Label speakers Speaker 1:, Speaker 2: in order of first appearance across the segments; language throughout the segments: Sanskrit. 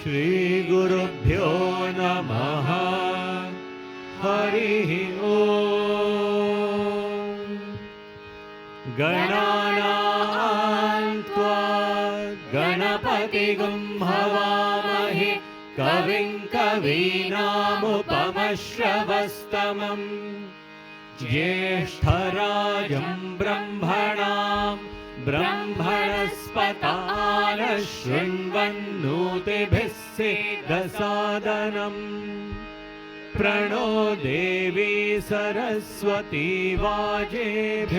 Speaker 1: श्रीगुरुभ्यो नमः। हरिः ओम्। गणानां त्वा गणपतिगुं हवामहे कविं कवीनामुपमश्रवस्तमम् ज्येष्ठराजं ब्रह्मणां ब्रह्मणस्पतान शृण्वन्नोतिभिः सीदसादनम् प्रणो देवी सरस्वती वाजेभिर्वाजिनीवती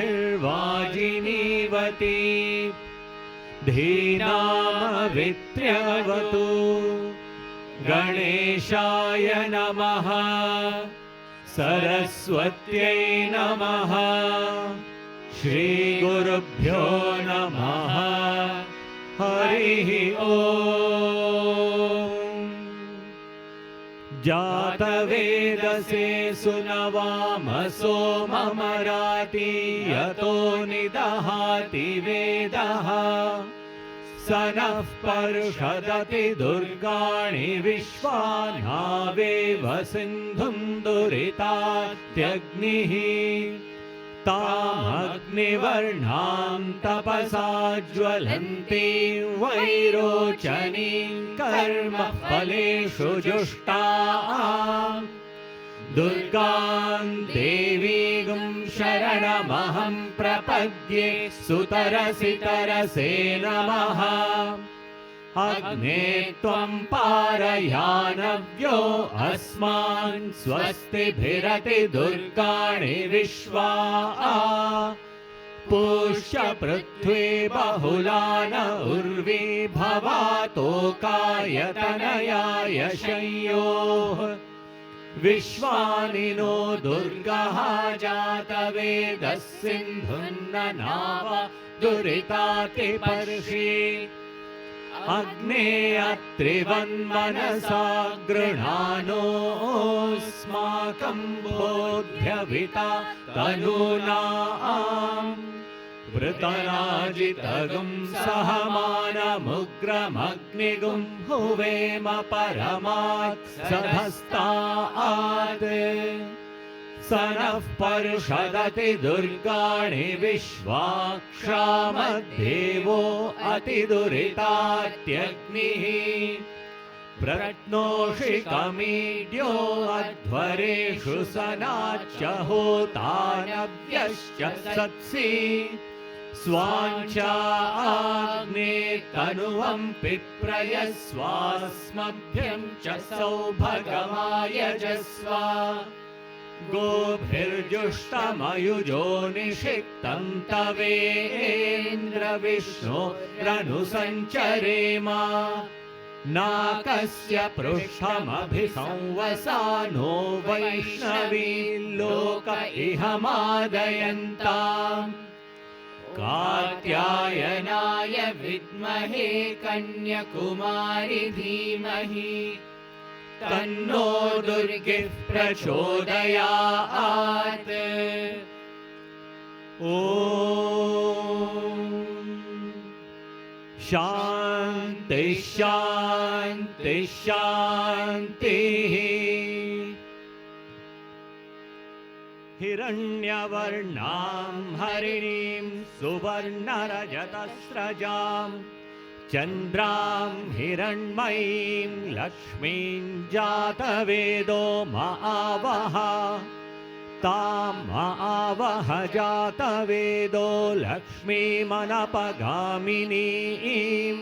Speaker 1: धीनामवित्र्यवतु। गणेशाय नमः। सरस्वत्यै नमः। श्रीगुरुभ्यो नमः। हरिः ओम्। जातवेदसे सुनवामसो ममराति यतो निदहाति वेदः स नः पर्षदति दुर्गाणि विश्वानावेव सिन्धुं दुरितात्यग्निः तामग्निवर्णां तपसा ज्वलन्तीं वैरोचनीं कर्मफलेषु जुष्टां दुर्गां देवीं शरणमहं प्रपद्ये सुतरसि तरसे नमः। अग्ने त्वं पारयानव्यो अस्मान् स्वस्तिभिरति दुर्गाणि विश्वा पुष्य पृथ्वी बहुलान उर्वी भवातोकायतनयाय शंयोः विश्वानिनो दुर्गः जातवेदः सिन्धुन्ननाव दुरितातिपर्षि अग्ने अत्रिवन्मनसा गृह्णानोऽस्माकं बोध्यविता तनूनाम् वृतनाजितगुं सहमानमुग्रमग्निगुं हुवेम परमात् सधस्तात् स नः पर्षदति दुर्गाणि विश्वाक्षामद्देवो अतिदुरितात्यग्निः प्रत्नोषिकमीड्यो अध्वरेषु सनाच्च होतानव्यश्च सत्सि स्वाञ्चाग्ने तनुवं पिप्रयस्वास्मभ्यं च सौभगमायजस्व गोभिर्जुष्टमयुजो निषिक्तं तवेन्द्र विष्णोरनुसञ्चरेम नाकस्य पृष्ठमभिसंवसानो वैष्णवी लोक इह मादयन्ताम् कात्यायनाय विद्महे कन्याकुमारी धीमहि तन्नो दुर्गिः प्रचोदयात्। ॐ शान्ति शान्ति शान्तिः। हिरण्यवर्णां हरिणीं सुवर्णरजतस्रजां चन्द्रां हिरण्मयीं लक्ष्मीं जातवेदो महावः तां महावः जातवेदो लक्ष्मीमनपगामिनीं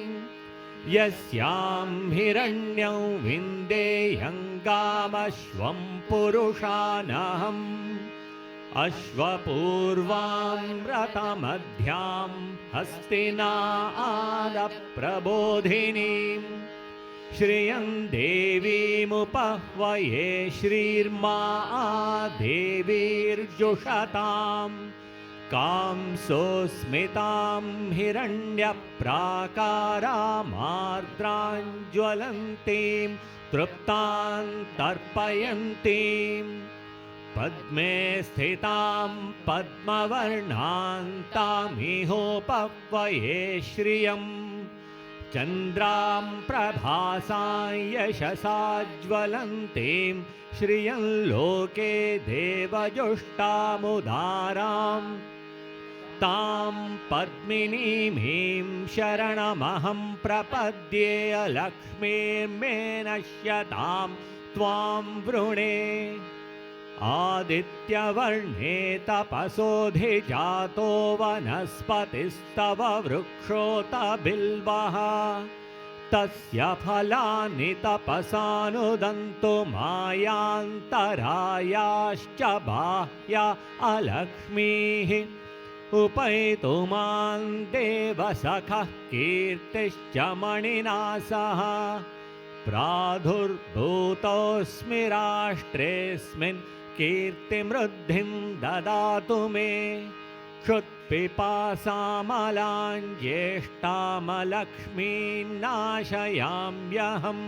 Speaker 1: यस्यां हिरण्यं विन्देयं गामश्वं पुरुषानहम् अश्वपूर्वां रथमध्यां हस्तिनादप्रबोधिनीं श्रियं देवीमुपह्वये श्रीर्मा देवीर्जुषतां कांसोस्मितां हिरण्यप्राकारामार्द्रां ज्वलन्तीं तृप्तां तर्पयन्तीं पद्मे स्थितां पद्मवर्णां तामिहोपह्वये श्रियं चन्द्रां प्रभासां यशसा ज्वलन्तीं श्रियं लोके देवजुष्टामुदारां तां पद्मिनीमीं शरणमहं प्रपद्ये अलक्ष्मीर्मे नश्यतां त्वां वृणे आदित्यवर्णे तपसोऽधिजातो वनस्पतिस्तव वृक्षोत बिल्वः तस्य फलानि तपसानुदन्तु मायान्तरायाश्च बाह्या अलक्ष्मीः उपैतु मां देवसखः कीर्तिश्च मणिना सह प्रादुर्भूतोऽस्मि राष्ट्रेऽस्मिन् कीर्तिमृद्धिं ददातु मे क्षुत्पिपासामलां ज्येष्ठामलक्ष्मीं नाशयाम्यहम्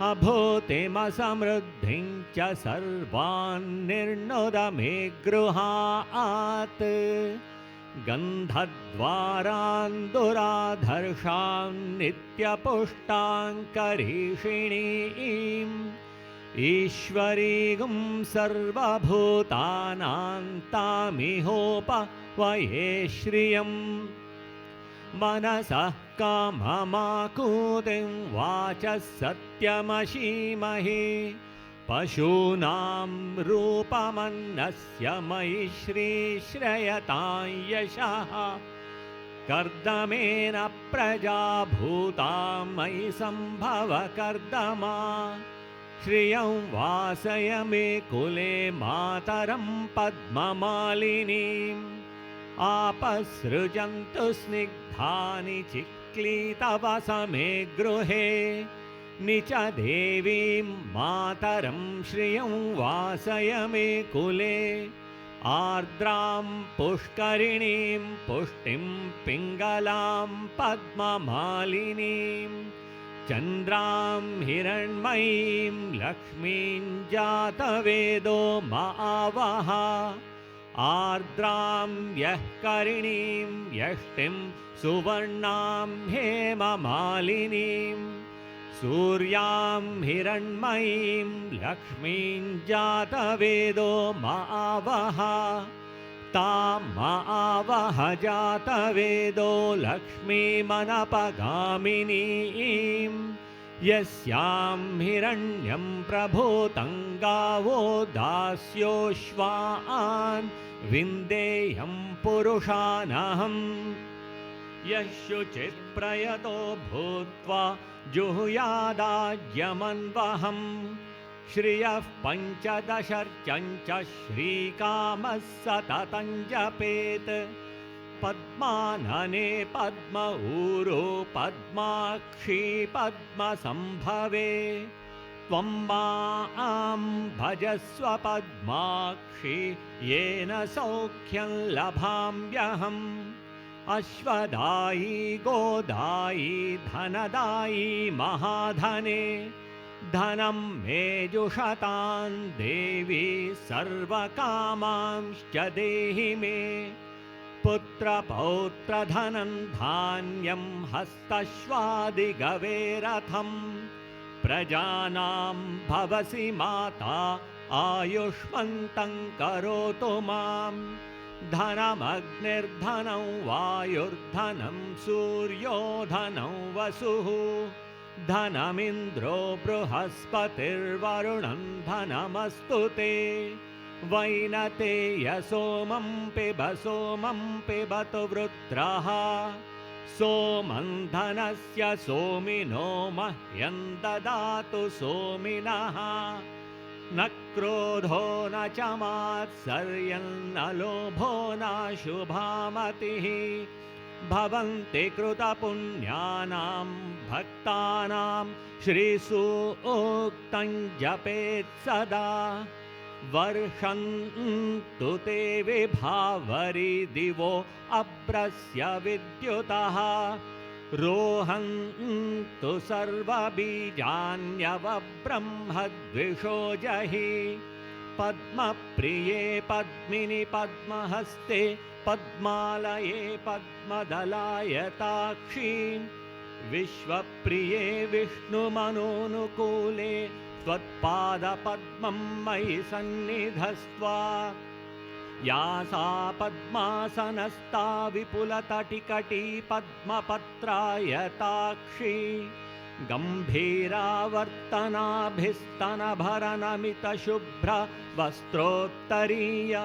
Speaker 1: अभूतिमसमृद्धिं च सर्वान् निर्णुद मे गृहात् गन्धद्वारान् दुराधर्षां नित्यपुष्टां करीषिणीम् ईश्वरीं सर्वभूतानां तामिहोपह्वये श्रियं मनसः काममाकूतिं वाचः सत्यमशीमहि पशूनां रूपमन्नस्य मयि श्रीश्रयतां यशः कर्दमेन प्रजा भूता मयि सम्भव कर्दमा श्रियं वासय मे कुले मातरं पद्ममालिनीम् आपसृजन्तु स्निग्धानि चिक्लीतवस मे गृहे निच देवीं मातरं श्रियं वासय मे कुले आर्द्रां पुष्करिणीं पुष्टिं पिङ्गलां पद्ममालिनीं चन्द्रां हिरण्मयीं लक्ष्मीं जातवेदो मावः आर्द्रां यः करिणीं यष्टिं सुवर्णां हेममालिनीं सूर्यां हिरण्मयीं लक्ष्मीं जातवेदो मावः तामावह जातवेदो लक्ष्मीमनपगामिनीं यस्यां हिरण्यं प्रभूतं गावो दास्योश्वान् विन्देयं पुरुषानहम् यः शुचित् प्रयतो भूत्वा जुहुयादाज्यमन्वहम् श्रियः पञ्चदशर्चञ्च श्रीकामः सततं जपेत् पद्मानने पद्म ऊरो पद्माक्षी पद्मसम्भवे त्वं मां भजस्व पद्माक्षी येन सौख्यं लभाम्यहम् अश्वदायी गोदायी धनदायी महाधने धनं मे जुषतां देवी सर्वकामांश्च देहि मे पुत्रपौत्रधनं धान्यं हस्तश्वादिगवेरथं प्रजानां भवसि माता आयुष्मन्तं करोतु मां धनमग्निर्धनं वायुर्धनं सूर्यो धनं वसुः धनमिन्द्रो बृहस्पतिर्वरुणं धनमस्तु ते वैनतेय सोमं पिबतु वृत्रः सोमं धनस्य सोमिनो मह्यं ददातु सोमिनः न क्रोधो न च मात्सर्यन्न लोभो न शुभामतिः भवन्ति कृतपुण्यानां भक्तानां श्रीसूक्तं जपेत् सदा वर्षन्तु ते विभावरि दिवो अभ्रस्य विद्युतः रोहन्तु सर्वबीजान्यवब्रह्मद्विषो जहि पद्मप्रिये पद्मिनि पद्महस्ते पद्मालये पद्मदलायताक्षी विश्वप्रिये विष्णुमनोनुकूले त्वत्पादपद्मं मयि सन्निधस्त्वा या सा पद्मासनस्था विपुलतटिकटी पद्मपत्रायताक्षी गम्भीरावर्तनाभिस्तनभरनमितशुभ्र वस्त्रोत्तरीया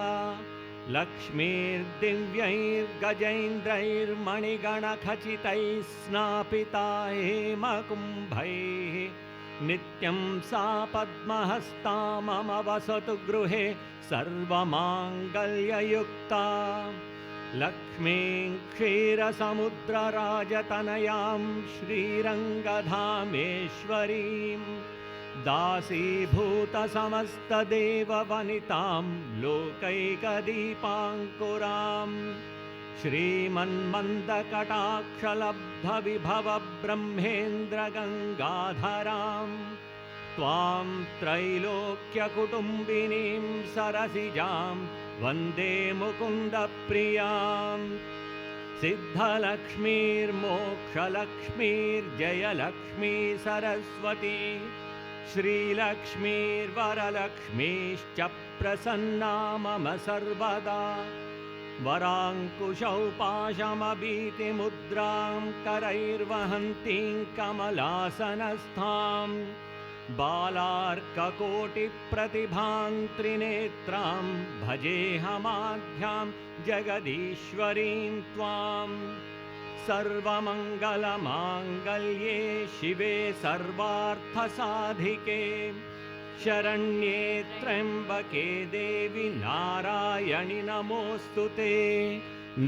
Speaker 1: लक्ष्मीर्दिव्यैर्गजैन्द्रैर्मणिगणखचितैः स्नापिता हेमकुम्भैः नित्यं सा पद्महस्ता मम वसतु गृहे सर्वमाङ्गल्ययुक्ता लक्ष्मीं क्षीरसमुद्रराजतनयां श्रीरङ्गधामेश्वरीं दासीभूतसमस्तदेववनितां लोकैकदीपाङ्कुरां श्रीमन्मन्दकटाक्षलब्धविभवब्रह्मेन्द्रगङ्गाधरां त्वां त्रैलोक्यकुटुम्बिनीं सरसिजां वन्दे मुकुन्दप्रियां सिद्धलक्ष्मीर्मोक्षलक्ष्मीर्जयलक्ष्मी सरस्वती श्रीलक्ष्मीर्वरलक्ष्मीश्च प्रसन्ना मम सर्वदा वराङ्कुशौ पाशमभीतिमुद्रां करैर्वहन्तीं कमलासनस्थां बालार्ककोटिप्रतिभां त्रिनेत्रां भजेऽहमाद्यां जगदीश्वरीं त्वां सर्वमङ्गलमाङ्गल्ये शिवे सर्वार्थसाधिके शरण्ये त्र्यम्बके देवि नारायणि नमोऽस्तु ते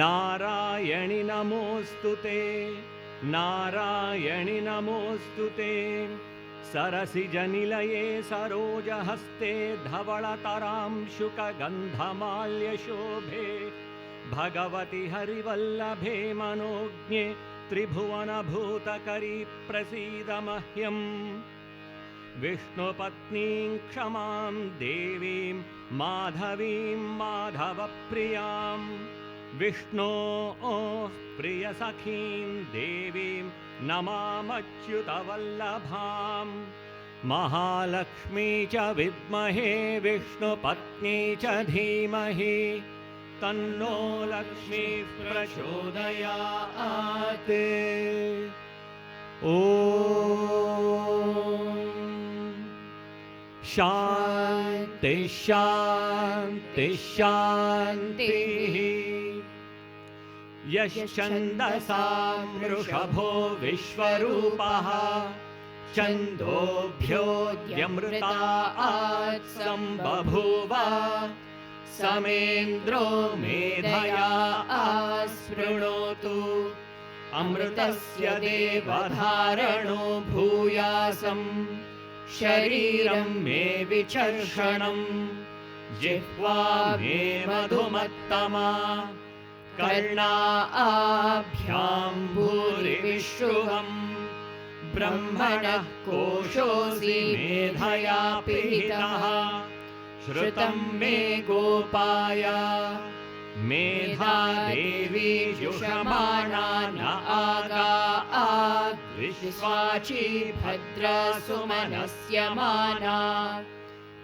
Speaker 1: नारायणि नमोऽस्तु ते नारायणि नमोऽस्तु ते सरसिजनिलये सरोजहस्ते धवळतरां शुकगन्धमाल्यशोभे भगवति हरिवल्लभे मनोज्ञे त्रिभुवनभूतकरी प्रसीद मह्यम् विष्णुपत्नीं क्षमां देवीं माधवीं माधवप्रियां विष्णोः प्रियसखीं देवीं नमामच्युतवल्लभां महालक्ष्मी च विद्महे विष्णुपत्नी च धीमहि तन्नो लक्ष्मी प्रचोदयात् ॐ शान्ति शान्ति शान्तिः यश्छन्दसां वृषभो विश्वरूपः छन्दोभ्योऽद्यमृतात् सम्बभूव समेन्द्रो मेधया आस्पृणोतु अमृतस्य देवधारणो भूयासम् शरीरं मे विचर्षणं जिह्वा मे मधुमत्तमा कर्णाभ्यां भूरिविश्रुवम् ब्रह्मणः कोशोऽसि मेधया पिहितः श्रुतं मे गोपाय मेधा देवी जुषमाणा न आगात् विश्वाची भद्रसुमनस्य माना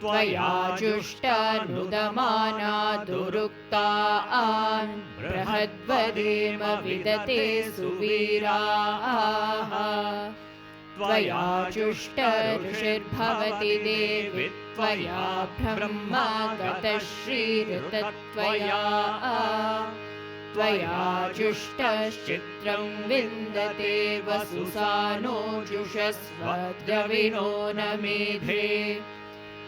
Speaker 1: त्वया जुष्टानुदमाना दुरुक्तान् बृहद्वदेम विदते सुवीराः त्वया जुष्टऋषिर्भवति देवि त्वया ब्रह्मा गतश्रीऋतत्वया त्वया जुष्टश्चित्रं विन्दते वसुसानो जुषस्व द्रविणो न मेधे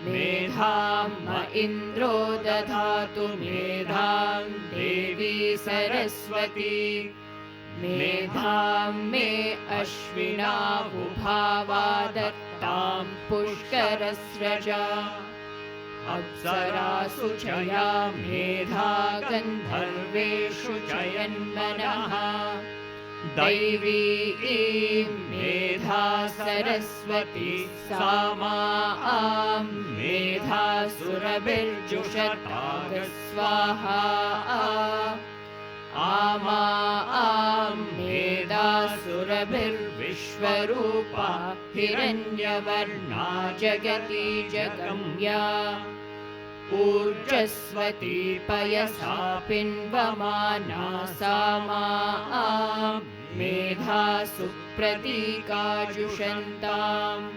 Speaker 1: मेधां म इन्द्रो दधातु मेधां देवी सरस्वती मेधां मे अश्विनावुभावा दत्तां पुष्करस्रजा अप्सरासु च या मेधा गन्धर्वेषु च यन्मनः दैवी मेधा सरस्वती सा मां मेधा सुरभिर्जुषताग स्वाहा आमां मेधा सुरभिर्विश्वरूपा हिरण्यवर्णा जगती जगम्या ऊर्जस्वती पयसा पिन्वमाना सा मां मेधा सुप्रतीकाजुषन्ताम्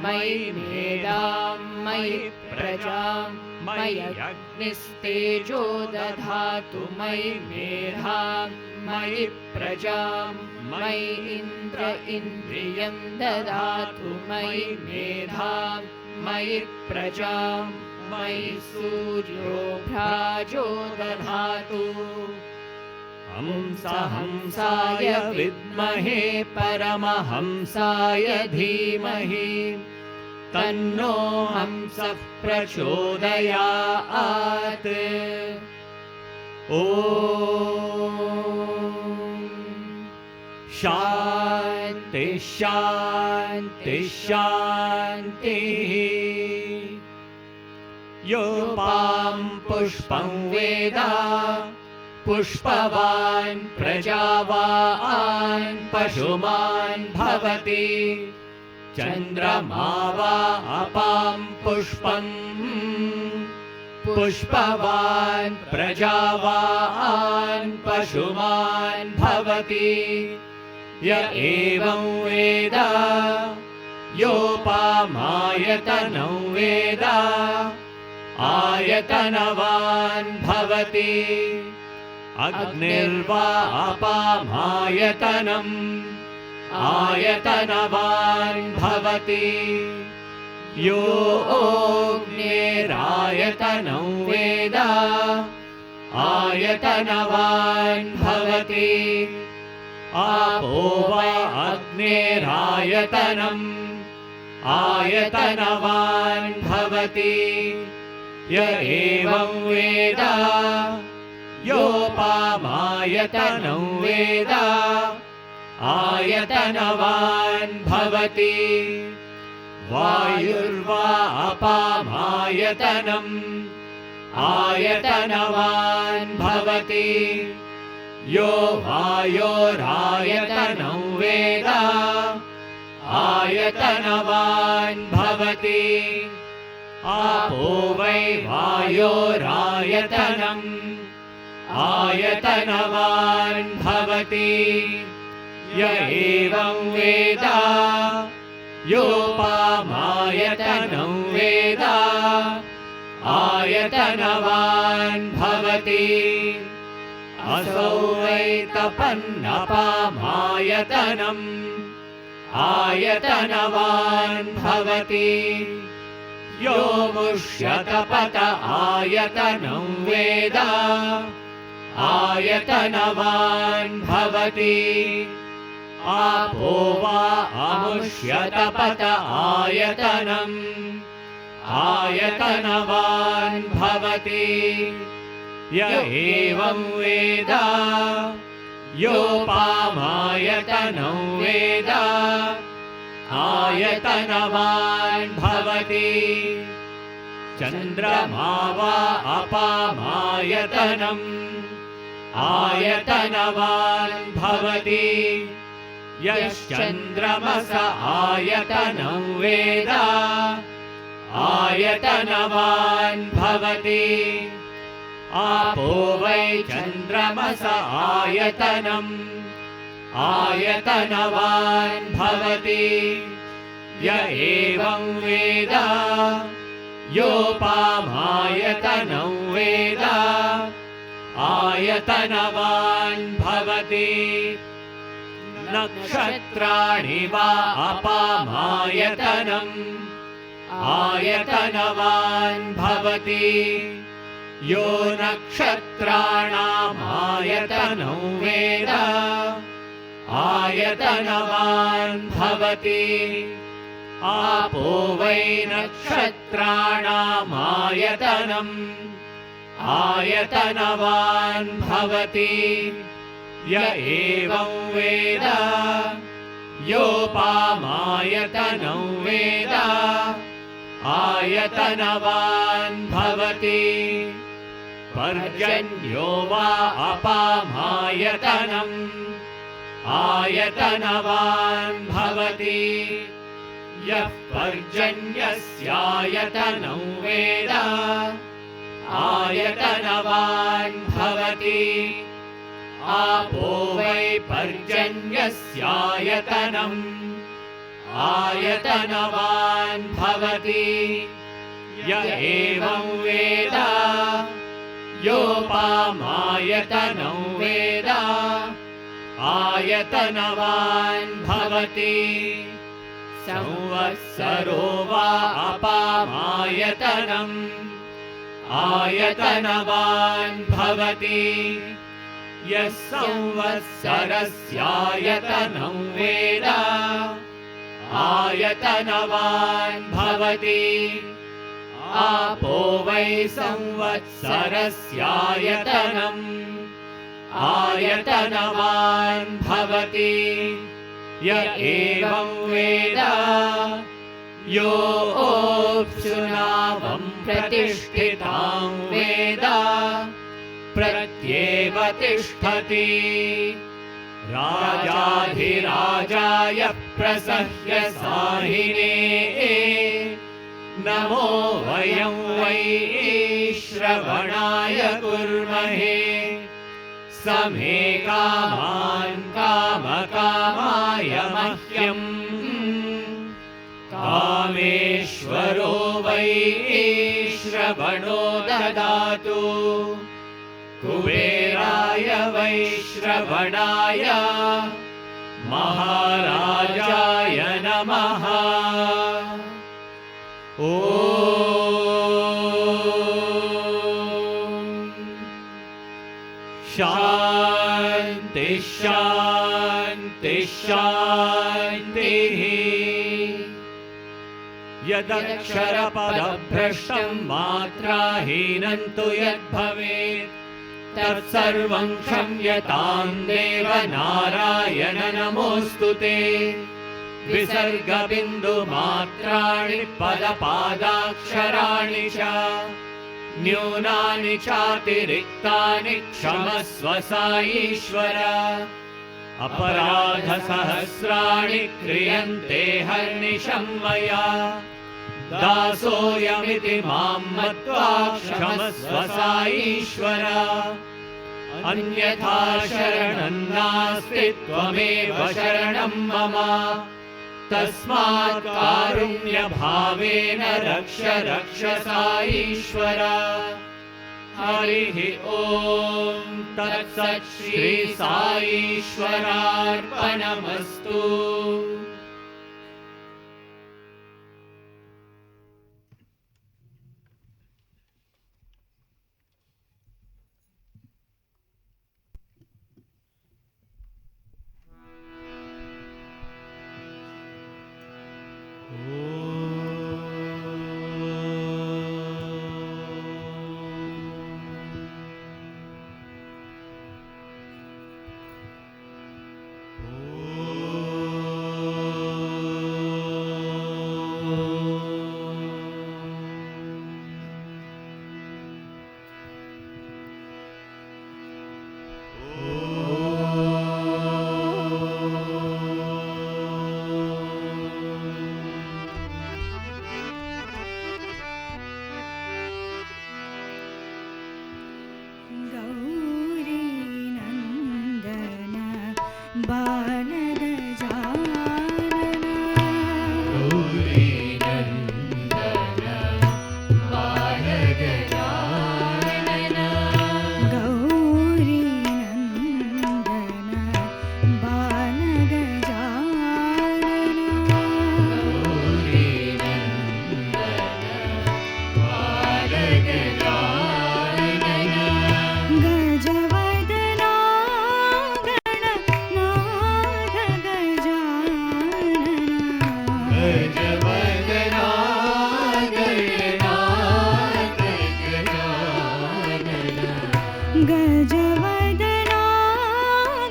Speaker 1: मयि मेधां मयि प्रजां मय्यग्निस्तेजो दधातु मयि मेधां मयि प्रजां मयि इन्द्र इन्द्रियं ददातु मयि मेधां मयि प्रजां मयि सूर्यो भ्राजो दधातु हंसाय विद्महे परमहंसाय धीमहि तन्नो हंसः प्रचोदयात् ॐ शान्ति शान्ति शान्तिः योपां पुष्पं वेद पुष्पवान् प्रजावान् पशुमान् भवति चन्द्रमा वा अपां पुष्पम् पुष्पवान् प्रजावान् पशुमान् भवति य एवं वेद योपामायतनं वेद आयतनवान् भवति अग्निर्वा अपामायतनम् आयतनवान् भवति यो अग्निरायतनं वेद आयतनवान् भवति आपो वा अग्निरायतनम् आयतनवान् भवति य एवं वेद योपामायतनं वेद आयतनवान् भवति वायुर्वा अपामायतनम् आयतनवान् भवति यो वायोरायतनं वेद आयतनवान् भवति आपो वै वायोरायतनम् आयतनवान् भवति य एवं वेद योपामायतनं वेद आयतनवान् भवति असौ वै तपन्नपामायतनम् आयतनवान् भवति यो मुष्यतपत आयतनं वेद आयतनवान् भवति आपो वा अमुष्यतपत आयतनम् आयतनवान् भवति य एवं वेद योपामायतनं वेद आयतनवान् भवति चन्द्रमा वा अपामायतनम् आयतनवान् भवति यश्चन्द्रमस आयतनं वेद आयतनवान् भवति आपो वै चन्द्रमस आयतनम् आयतनवान् भवति य एवं वेद योपामायतनं वेद आयतनवान् भवति नक्षत्राणि वा अपामायतनम् आयतनवान् भवति यो नक्षत्राणामायतनं वेद आयतनवान् भवति आपो वै नक्षत्राणामायतनम् आयतनवान् भवति य एवं वेद योपामायतनं वेद आयतनवान् भवति पर्जन्यो वा अपामायतनम् आयतनवान् भवति यः पर्जन्यस्यायतनं वेद आयतनवान् भवति आपो वै पर्जन्यस्यायतनम् आयतनवान् भवति य एवं वेद योपामायतनं वेद आयतनवान् भवति संवत्सरो वा अपामायतनम् आयतनवान् भवति यः संवत्सरस्यायतनं वेद आयतनवान् भवति आपो वै संवत्सरस्यायतनम् आयतनवान् भवति य एवं वेद योऽप्सुनावं प्रतिष्ठितां वेद प्रत्येव तिष्ठति राजाधिराजाय प्रसह्य साहिने नमो वयं वै श्रवणाय कुर्महे समे कामान् कामकामाय मह्यम् कामेश्वरो वै श्रवणो ददातु कुबेराय वै श्रवणाय महाराजाय नमः ॐ शान्ति शान्ति शान्तिः यदक्षरपदभ्रष्टं मात्राहीनं तु यद्भवेत् तत्सर्वं क्षम्यतां देव नारायण नमोऽस्तु ते विसर्गबिन्दुमात्राणि पदपादाक्षराणि च न्यूनानि चातिरिक्तानि क्षमस्व साईश्वर अपराधसहस्राणि क्रियन्ते हर्निशं मया दासोऽयमिति मां मत्वा क्षमस्व साईश्वर अन्यथा शरणं नास्ति त्वमेव शरणं मम तस्मात् कारुण्यभावेन रक्ष रक्ष साईश्वर हरिः ॐ तत्सत् श्री साईश्वरार्पणमस्तु।
Speaker 2: गजवदना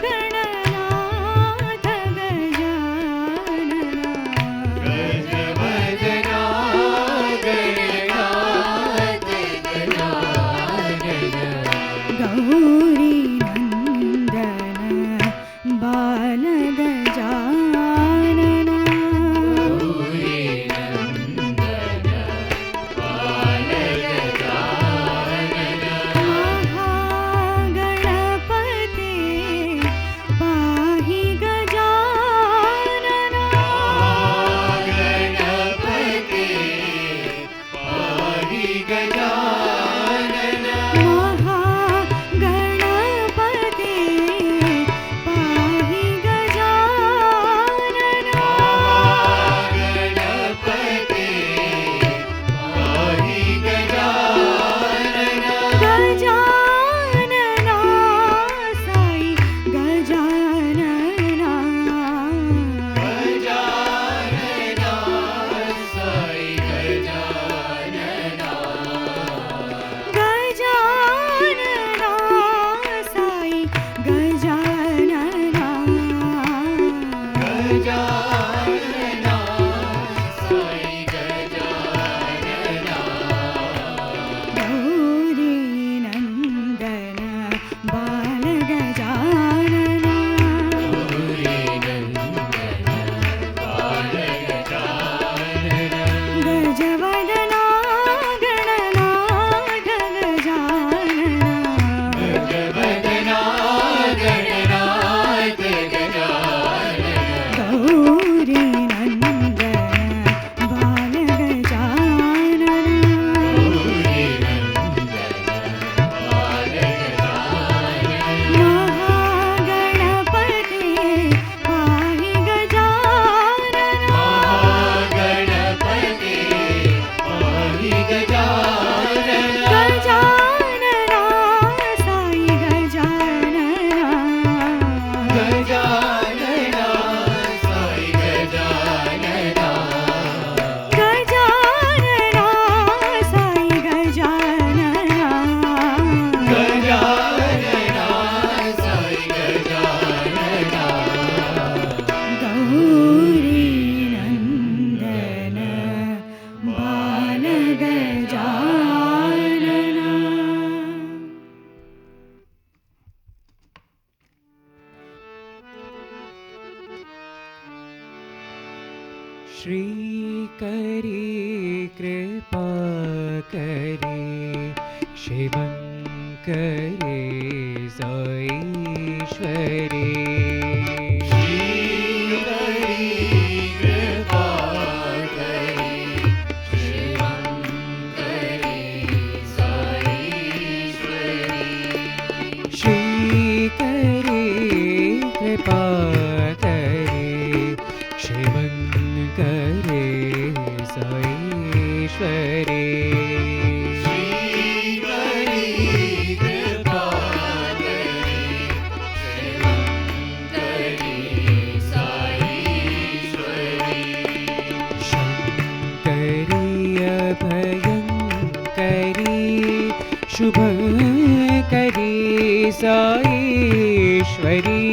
Speaker 2: गणनाथ गजानना
Speaker 1: गजवदना गणनाथ गजानन
Speaker 2: गौरी नंदन बाल गजानना
Speaker 1: गौरी नंदन बाल गजानन
Speaker 2: महागणपते पाहि गजानना
Speaker 1: गणपते पाहि गजानन
Speaker 2: महागणपते पाहि गजानना
Speaker 1: गणपते पाहि गजानन
Speaker 2: गजानना साई गजानना
Speaker 1: गजानना साई गजानना
Speaker 2: गजानना साई गजानना
Speaker 1: गजानना साई गजानना
Speaker 2: गौरी नंदन बाल गजानना
Speaker 1: गौरी नंदन बाल गजानन
Speaker 2: गजवदना गणनाथ गजानना
Speaker 1: गजवदना गणनाथ गजानन
Speaker 2: गौरी नंदन बाल गजानना
Speaker 1: गौरी नंदन बाल गजानन
Speaker 2: महागणपते पाहि गजानना
Speaker 1: महागणपते पाहि गजानन
Speaker 2: गजानना साई गजानना
Speaker 1: गजानना साई गजानना
Speaker 2: गजानना साई गजानना
Speaker 1: गजानना साई गजानना
Speaker 2: गौरी नंदन बाल गजानना
Speaker 3: श्री करी कृपा करे शिवंकरे साईश्वरे
Speaker 1: श्रीकरी कृपा करी शिवंकरी साईश्वरी
Speaker 3: श्री करे कृपा करे शिवंकरे साईश्वरे
Speaker 1: श्रीकरी कृपा करी शिवंकरी साईश्वरी
Speaker 3: शङ्करी अभयङ्करी शुभङ्करी साईश्वरी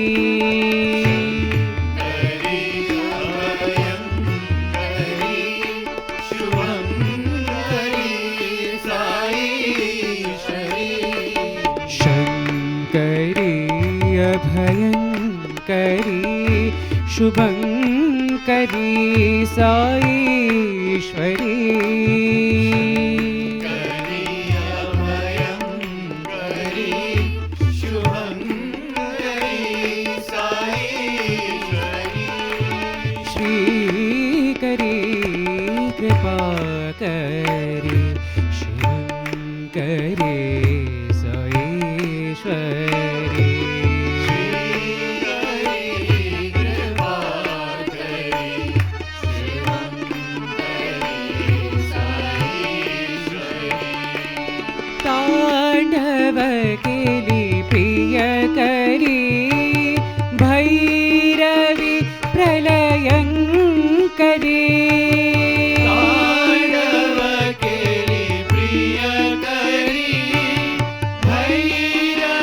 Speaker 1: करी अभयंकरी शुभंकरी साईश्वरी
Speaker 3: शङ्करी अभयङ्करी शुभङ्करी साईश्वरी
Speaker 1: करी अभयंकरी शुभंकरी साईश्वरी
Speaker 3: श्रीकरी कृपा करी शिवङ्करी साईश्वरी
Speaker 1: श्रीकरी कृपा करी शिवंकरी साईश्वरी
Speaker 3: तांडव केली प्रिय करी भैरवी प्रलयंकरी
Speaker 1: तांडव केली प्रिय करी भैरवी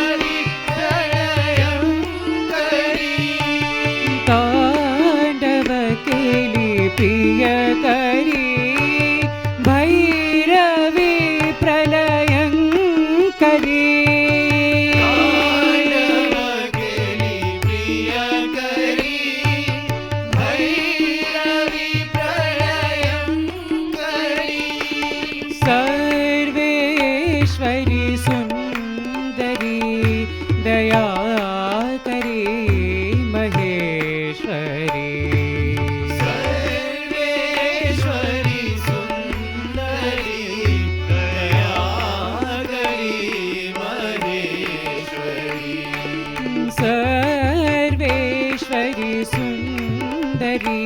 Speaker 3: प्रियकरी भैरवी प्रलयङ्करी सर्वेश्वरी सुन्दरी दयाकरी महेश्वरी
Speaker 1: सर्वेश्वरी सुन्दरी दयाकरी महेश्वरी
Speaker 3: सर्वेश्वरी सुन्दरी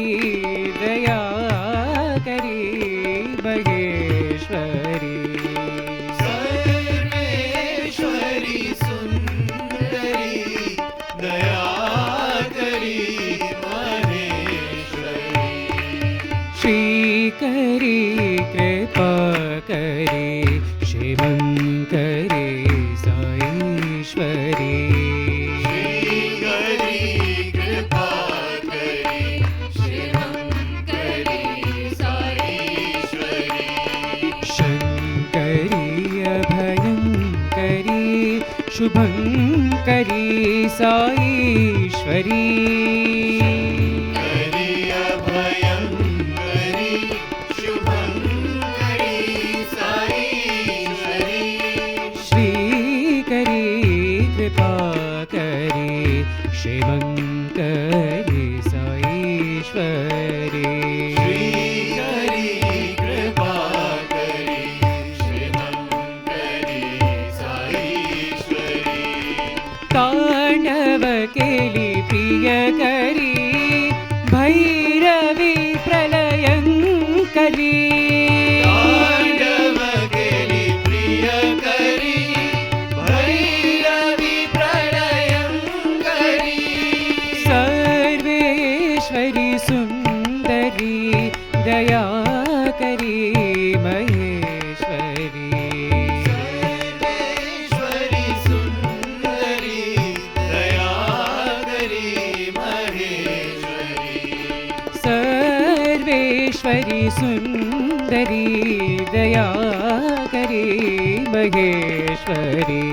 Speaker 3: दयाकरी महेश्वरी
Speaker 1: सर्वेश्वरी सुन्दरी दयाकरी महेश्वरी
Speaker 3: श्रीकरी कृपाकरी शिवङ्करी साईश्वरी
Speaker 1: श्रीकरी कृपाकरी शिवङ्करी साईश्वरी
Speaker 3: शङ्करी अभयङ्करी शुभङ्करी साईश्वरी
Speaker 1: करि अभयङ्करी शुभङ्करी साईश्वरी
Speaker 3: श्रीकरी कृपाकरी शिवङ्करी साईश्वरी
Speaker 1: श्रीकरी कृपाकरी शिवङ्करी साईश्वरी
Speaker 3: ताण्डव केली प्रियकरी भैरवी प्रलयङ्करी
Speaker 1: ताण्डव केली प्रियकरी भैरवी प्रलयङ्करी
Speaker 3: सर्वेश्वरी सुन्दरी दयाकरी महेश्वरी
Speaker 1: सर्वेश्वरी सुन्दरी दयाकरी महेश्वरी
Speaker 3: सर्वेश्वरी सुन्दरी दयाकरी महेश्वरी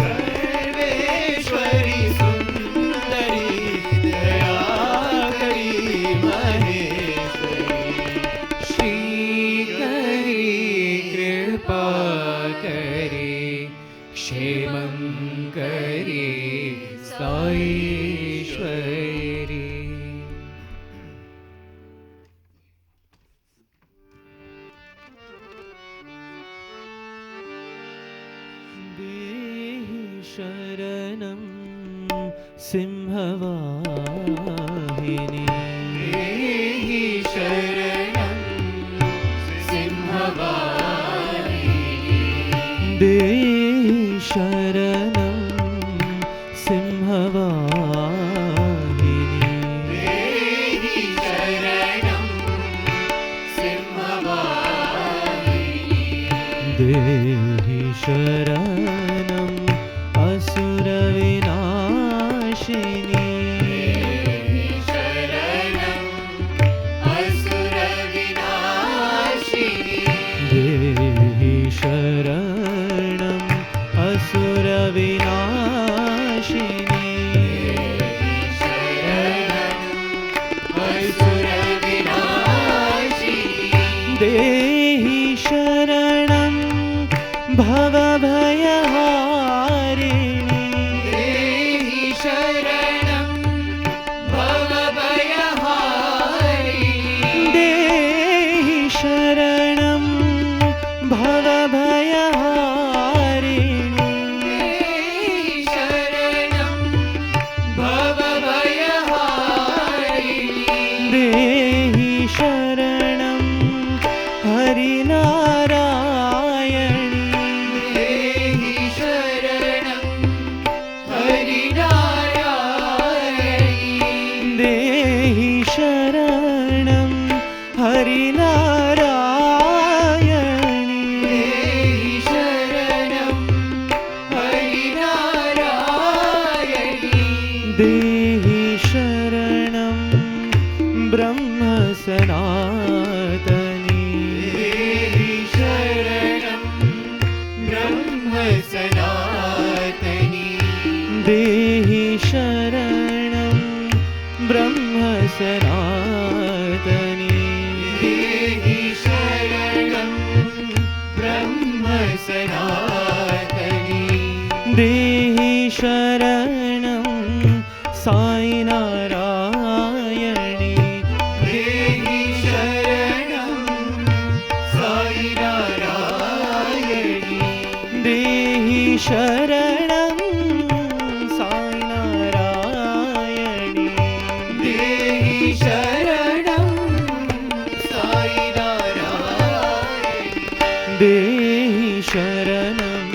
Speaker 1: सर्वेश्वरी सुन्दरी दयाकरी महेश्वरी
Speaker 3: श्रीकरी कृपाकरी क्षेमङ्करी साईश्वरी
Speaker 4: देहि शरणं सिंहवाहिनी
Speaker 1: देहि शरणं सिंहवाहिनी
Speaker 4: देहि शरणं सिंहवाहिनी
Speaker 1: देहि शरणं सिंहवाहिनी
Speaker 4: देहि शरणं असुरविनाशिनी
Speaker 1: देहि शरणं असुरविनाशिनी
Speaker 4: देहि शरणं असुरविनाशिनी देहि शरणं भवभयहारिणी
Speaker 1: देहि शरणं भवभयहारिणी
Speaker 4: देहि शरणं भवभयहारिणी
Speaker 1: देहि शरणं
Speaker 4: देहि शरणं ब्रह्म सनातनी
Speaker 1: देहि शरणं ब्रह्म सनातनी
Speaker 4: देहि शरणं साई नारायणी
Speaker 1: देहि शरणं साई नारायणी
Speaker 4: देहि शरणं साई नारायणी
Speaker 1: देहि शरणं साई नारायणी
Speaker 4: देहि शरणं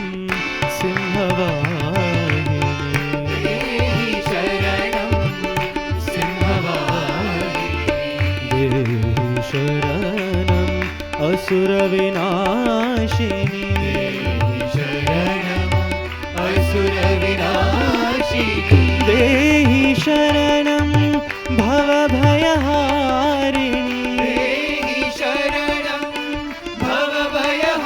Speaker 4: सिंहवाहिनी
Speaker 1: देहि शरणं सिंहवाहिनी
Speaker 4: देहि शरणम् असुरविनाशिनी
Speaker 1: देहि शरणं असुरविनाशिनी
Speaker 4: देहि शरणं भवभयहारिणी
Speaker 1: देहि शरणं भवभयहारिणी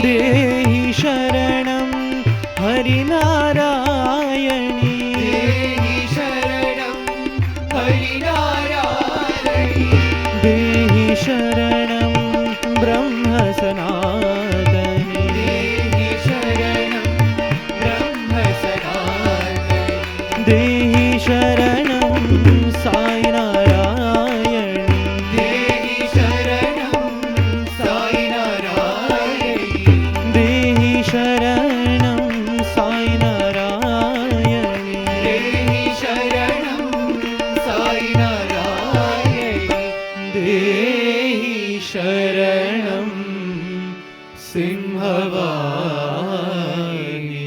Speaker 4: देहि शरणं हरिनारायणी
Speaker 1: देहि शरणं हरिनारायणी
Speaker 4: देहि शरणं ब्रह्म सनातनी
Speaker 1: देहि शरणं ब्रह्म सनातनी
Speaker 4: देहि शरणं साई नारायणी
Speaker 1: देहि शरणं साई नारायणी
Speaker 4: देहि शरणं साई नारायणी
Speaker 1: देहि शरणं साई नारायणी
Speaker 4: देहि शरणं सिंहवाहिनी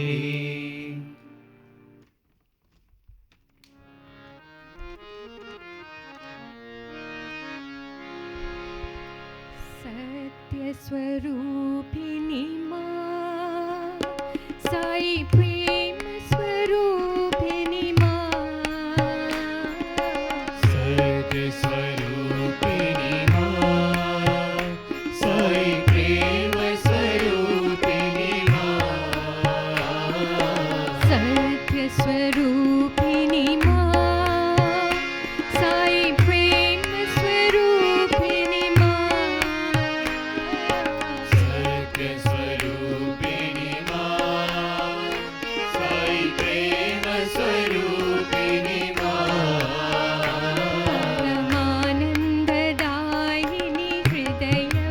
Speaker 2: सत्यस्वरूपिणी मां साई प्रेम स्वरूपिणी मां
Speaker 1: सत्यस्वरूपिणी मां साई प्रेम स्वरूपिणी मां
Speaker 2: सत्यस्वरूपिणी मां साई प्रेम स्वरूपिणी मां
Speaker 1: सत्यस्वरूपिणी मां साई प्रेम स्वरूपिणी
Speaker 2: परमानन्ददायिनी हृदयविहारिणि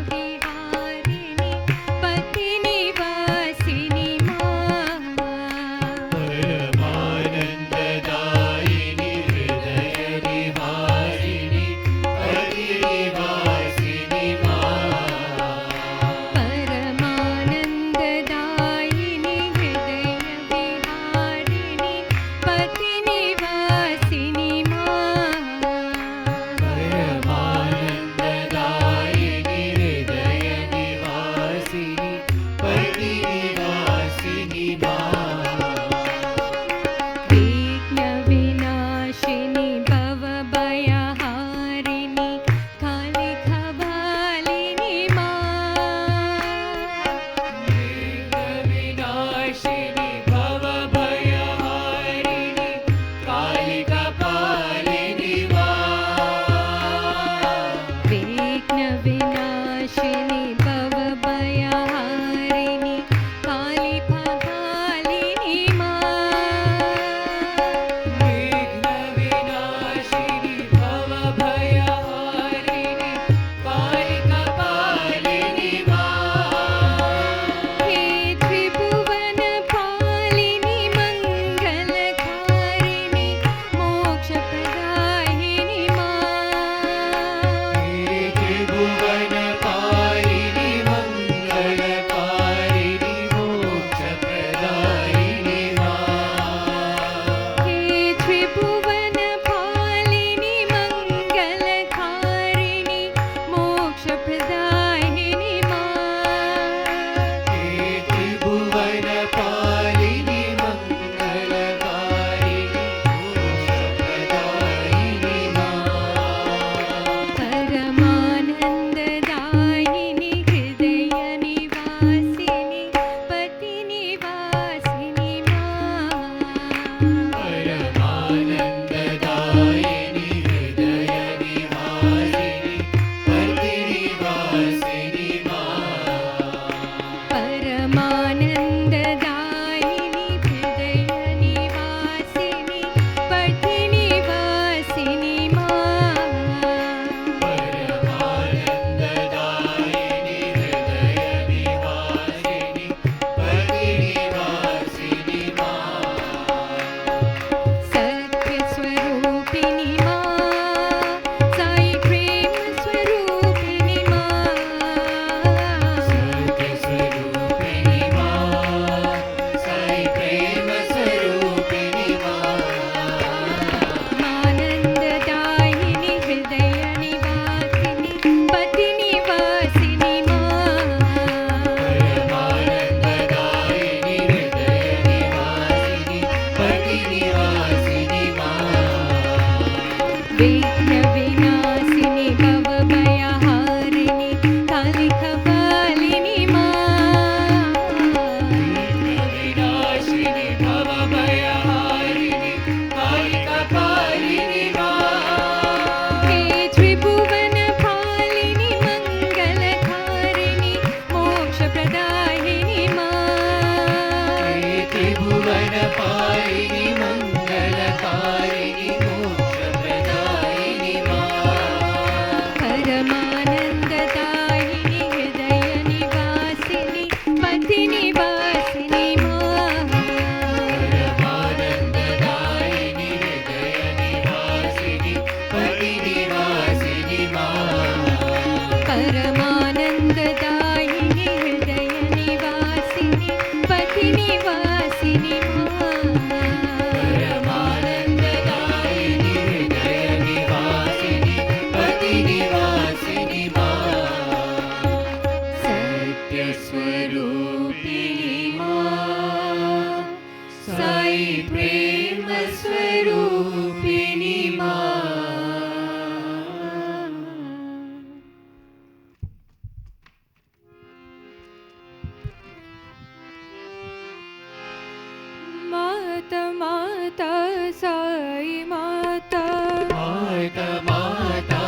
Speaker 2: पतिनिवासिनि मां
Speaker 1: परमानन्ददायिनी वनपालिनि मङ्गलकारिणि मोक्षप्रदायिनि मा
Speaker 2: परमानन्ददायिनि हृदयनिवासिनि पतिनिवासिनि मा
Speaker 1: परमानन्ददायिनि हृदयनिवासिनि पतिनिवासिनि मा
Speaker 2: परमानन्ददायिनि हृदयनिवासिनि पतिनिवासिनि मा
Speaker 1: परमानन्ददायिनि हृदयनिवासिनि पतिनिवासिनि मा सत्यस्वरूपिणि मा साई प्रेमस्वरूपिणि मा
Speaker 2: माता माता साई माता
Speaker 1: माता माता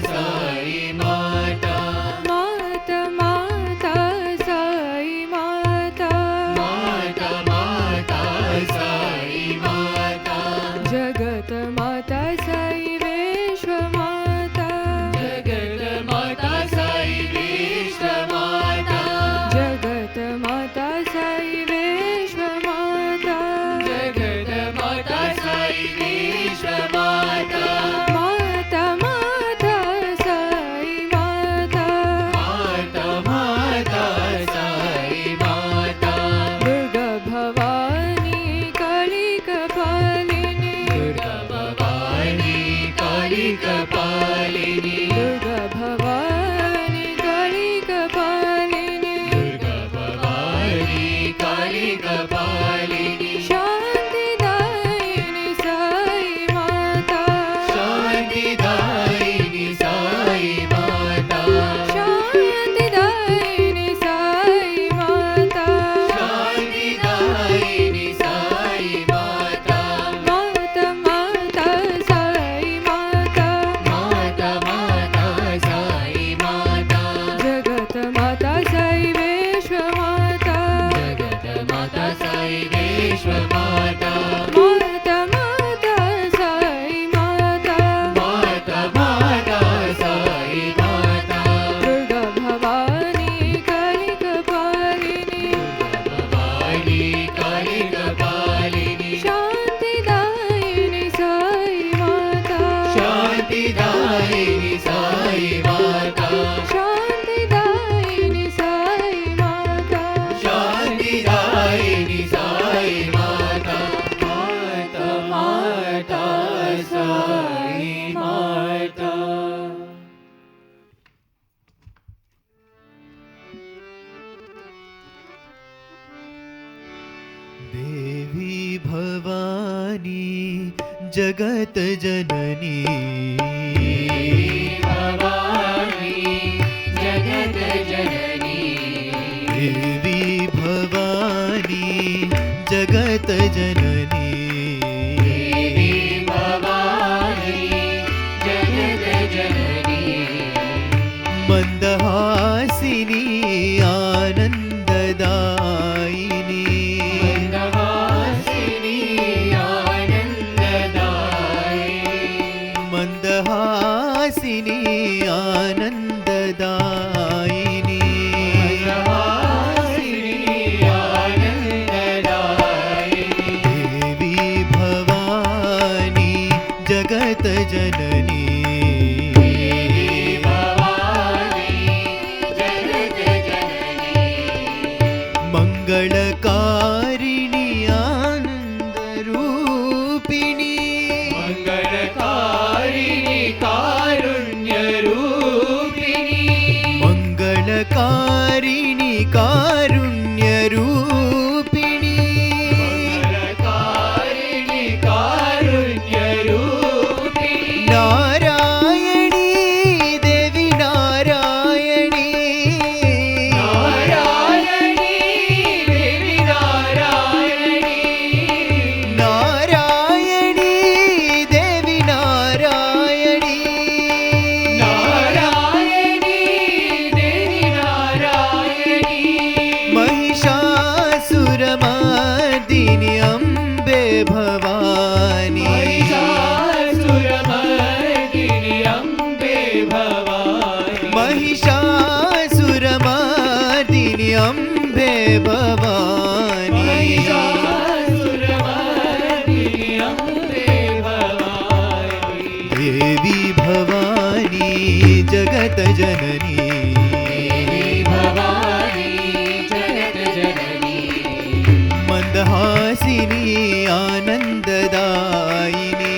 Speaker 1: साई माता
Speaker 2: माता माता साई माता
Speaker 1: माता माता साई माता
Speaker 2: जगत माता साई विश्व माता
Speaker 1: जगत माता साई विश्व माता
Speaker 2: जगत माता साई विश्व माता
Speaker 1: जगत माता साई विश्व माता
Speaker 2: माता माता साई माता
Speaker 1: माता माता साई माता
Speaker 2: दुर्गा भवानी काली कपालिनी
Speaker 1: दुर्गा भवानी काली कपालिनी
Speaker 2: दुर्गा भवानी काली कपालिनी
Speaker 1: दुर्गा भवानी काली कपालिनी
Speaker 2: शान्तिदायिनी साई माता
Speaker 1: शान्तिदायिनि साई माता
Speaker 2: शान्तिदायिनी साई माता
Speaker 1: शान्तिदायिनि साई माता
Speaker 2: माता माता साई माता
Speaker 1: माता माता साई माता
Speaker 2: जगत माता साई विश्व माता
Speaker 1: जगत माता साई विश्व माता
Speaker 2: माता माता साई माता
Speaker 1: माता माता साई माता
Speaker 2: दुर्गा भवानी काली कपालिनी
Speaker 1: भवानी काली कपालिनी
Speaker 2: शान्तिदायिनी साई माता
Speaker 1: शान्तिदायिनि साई माता
Speaker 2: शान्तिदायिनी साई माता
Speaker 1: शान्तिदायिनि साई माता माता माता साई माता
Speaker 4: देवी भवानी जगत जननी
Speaker 1: भवानी जगत जननी
Speaker 4: देवी भवानी जगत जननी
Speaker 1: देवी भवानी जगत जननी
Speaker 4: मन्दहासिनी आनन्ददायिनी
Speaker 1: मन्दहासिनी आनन्ददायिनी
Speaker 4: मन्दहासिनी आनन्ददायिनी
Speaker 1: मन्दहासिनी आनन्ददायिनी
Speaker 4: देवी भवानी जगत जननी
Speaker 1: देवी भवानी जगत जननी
Speaker 4: मङ्गलकारिणि आनन्दरूपिणी
Speaker 1: मङ्गलकारिणि कारुण्यरूपिणी
Speaker 4: मङ्गलकारिणि कारुण्यरूपिणी
Speaker 1: मङ्गलकारिणि कारुण्यरूपिणी
Speaker 4: अम्बे भवानी
Speaker 1: महिषासुरमर्दिनि अम्बे भवानी
Speaker 4: महिषासुरमर्दिनि अम्बे भवानी
Speaker 1: महिषासुरमर्दिनि अम्बे भवानी
Speaker 4: देवी भवानी जगत जननी
Speaker 1: देवी भवानी जगत जननी
Speaker 4: मंदहासिनी आनंददायिनी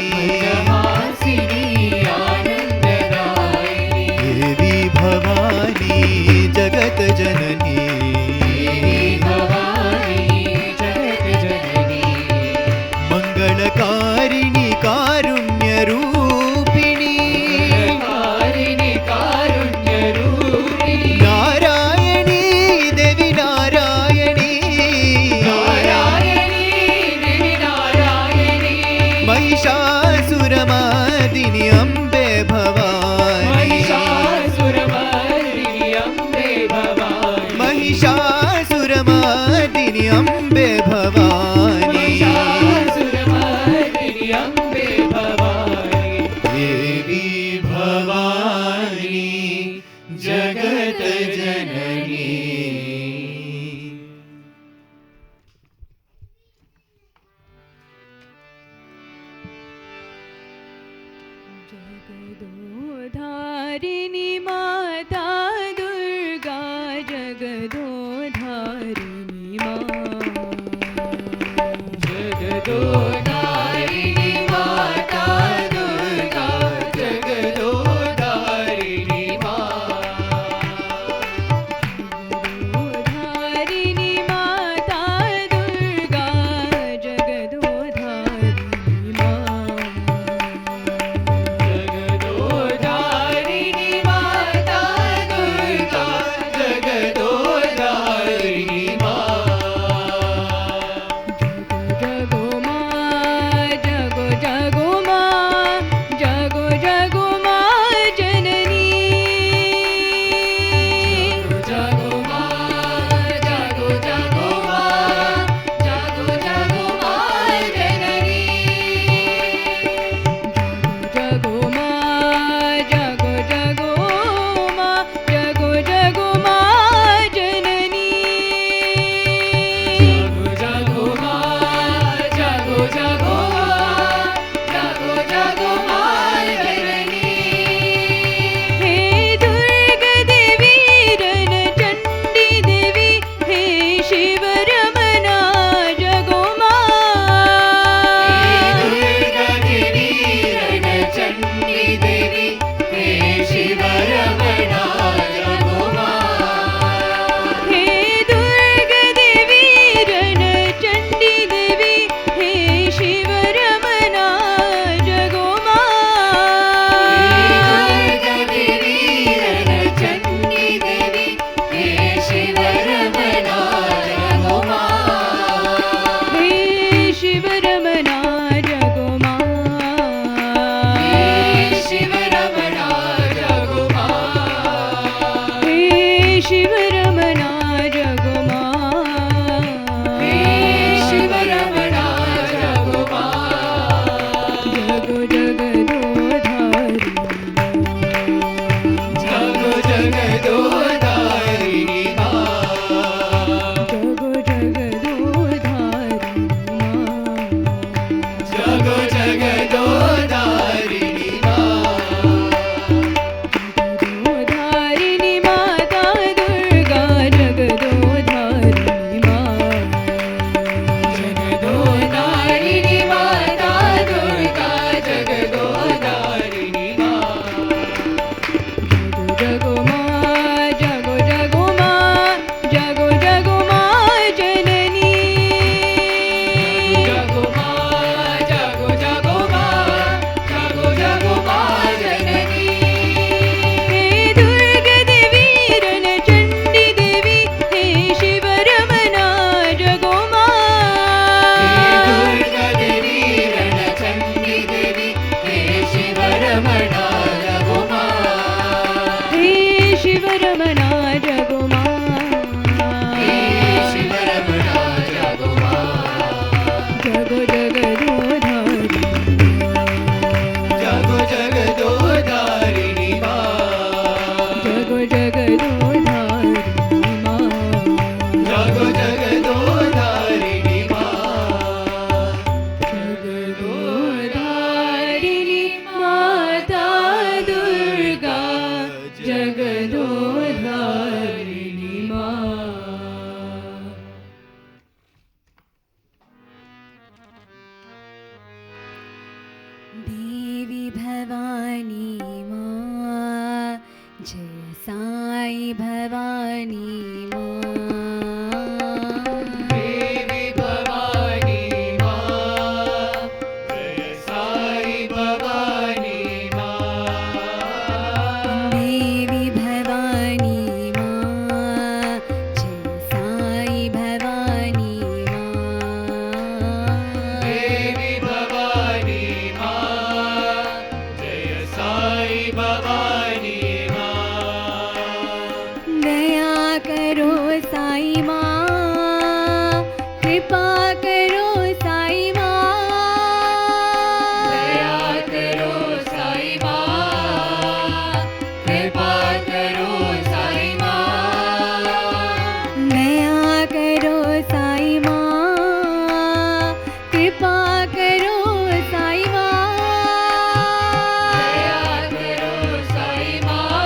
Speaker 1: मंदहासिनी आनंददायिनी
Speaker 4: देवी भवानी जगत जननी
Speaker 1: देवी भवानी जगत जननी
Speaker 4: मंगलकारिणी कारुण्य रूपिणी
Speaker 1: कारिणि कारुण्यरूपिणि
Speaker 4: नारायणी देवी नारायणी
Speaker 1: नारायणी देवी नारायणी
Speaker 4: महिषासुरमर्दिनि अम्बे भवानी
Speaker 1: महिषासुरमर्दिनि अम्बे भवानी
Speaker 4: महिषासुरमर्दिनि अम्बे भवानी
Speaker 1: महिषासुरमर्दिनि अम्बे भवानी
Speaker 4: देवी भवानी
Speaker 1: जगत जननी
Speaker 2: जगदोधारिणी माता दुर्गा जगदोधारिणी
Speaker 1: जगदोधारिणि माता दुर्गा जगदोधारिणि
Speaker 2: जगदोधारिणी माता दुर्गा जगदोधारिणी
Speaker 1: जगदोधारिणि माता दुर्गा जगदोधारिणि
Speaker 2: जगो जगो माँ जगो जगो माँ जननी
Speaker 1: जगो माँ जगो जगो माँ जगो जगो माँ जननी
Speaker 2: जगो माँ जगो जगो माँ जगो जगो माँ जननी
Speaker 1: जगो माँ जगो जगो माँ जगो जगो माँ जननी
Speaker 2: हे दुर्गा देवी रण चंडी देवी हे शिव रमना जगो
Speaker 1: दुर्गा देवी रणचण्डी देवी हे शिवरमणा जगो
Speaker 2: हे दुर्गा देवी रण चंडी देवी हे शिव रमना जगो
Speaker 1: दुर्गा देवी रणचण्डी देवी हे शिवरमणा जगो
Speaker 2: हे शिव रमना जगो
Speaker 1: हे शिवरमणा जगो
Speaker 2: हे शिव रमना जगो
Speaker 1: हे शिवरमणा जगो
Speaker 2: जगो जगदोधारिणी
Speaker 1: जगो जगदोधारिणि
Speaker 2: जगो जगदोधारिणी
Speaker 1: जगो जगदोधारिणि
Speaker 2: जगदोधारिणी माता दुर्गा जगदोधारिणी
Speaker 1: जगदोधारिणि माता दुर्गा जगदोधारिणि
Speaker 2: जगो जगो जगो माँ जगो जगो माँ जननी
Speaker 1: जगो माँ जगो जगो माँ जगो जगो माँ जननी
Speaker 2: हे दुर्गा देवी रण चंडी देवी हे शिव रमना जगो
Speaker 1: दुर्गा देवी रणचण्डी देवी हे शिवरमणा जगो
Speaker 2: हे शिव रमना जगो
Speaker 1: हे शिवरमणा जगो
Speaker 2: जगो जगो साई भवानी माँ
Speaker 1: देवी भवानी माँ जय साई भवानी माँ
Speaker 2: देवी भवानी माँ जय साई भवानी माँ
Speaker 1: देवी भवानी माँ जय साई भवानी माँ
Speaker 2: दया करो साई माँ कृपा करो साई माँ
Speaker 1: दया करो साई माँ कृपा करो साई माँ
Speaker 2: दया करो साई माँ कृपा करो साई माँ
Speaker 1: दया करो साई माँ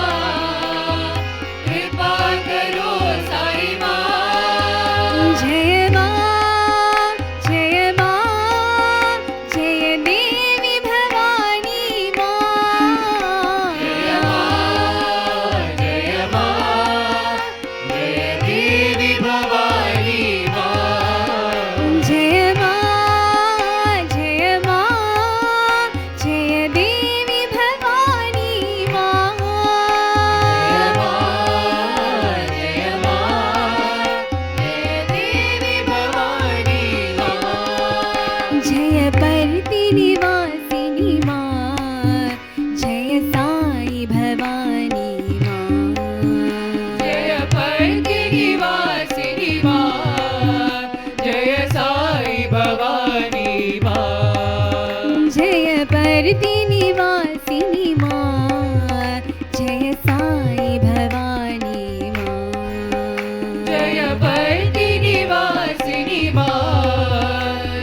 Speaker 1: कृपा करो साई माँ
Speaker 2: जय माँ जय माँ जय देवी भवानी माँ
Speaker 1: जय माँ जय देवी भवानी माँ
Speaker 2: जय माँ जय देवी भवानी माँ
Speaker 1: देवी भवानी माँ
Speaker 2: जय परति निवासिनी माँ जय साई भवानी माँ
Speaker 1: जय परति निवासिनी माँ जय साई भवानी माँ
Speaker 2: जय परति निवासिनी माँ जय साई भवानी माँ
Speaker 1: जय परति निवासिनी माँ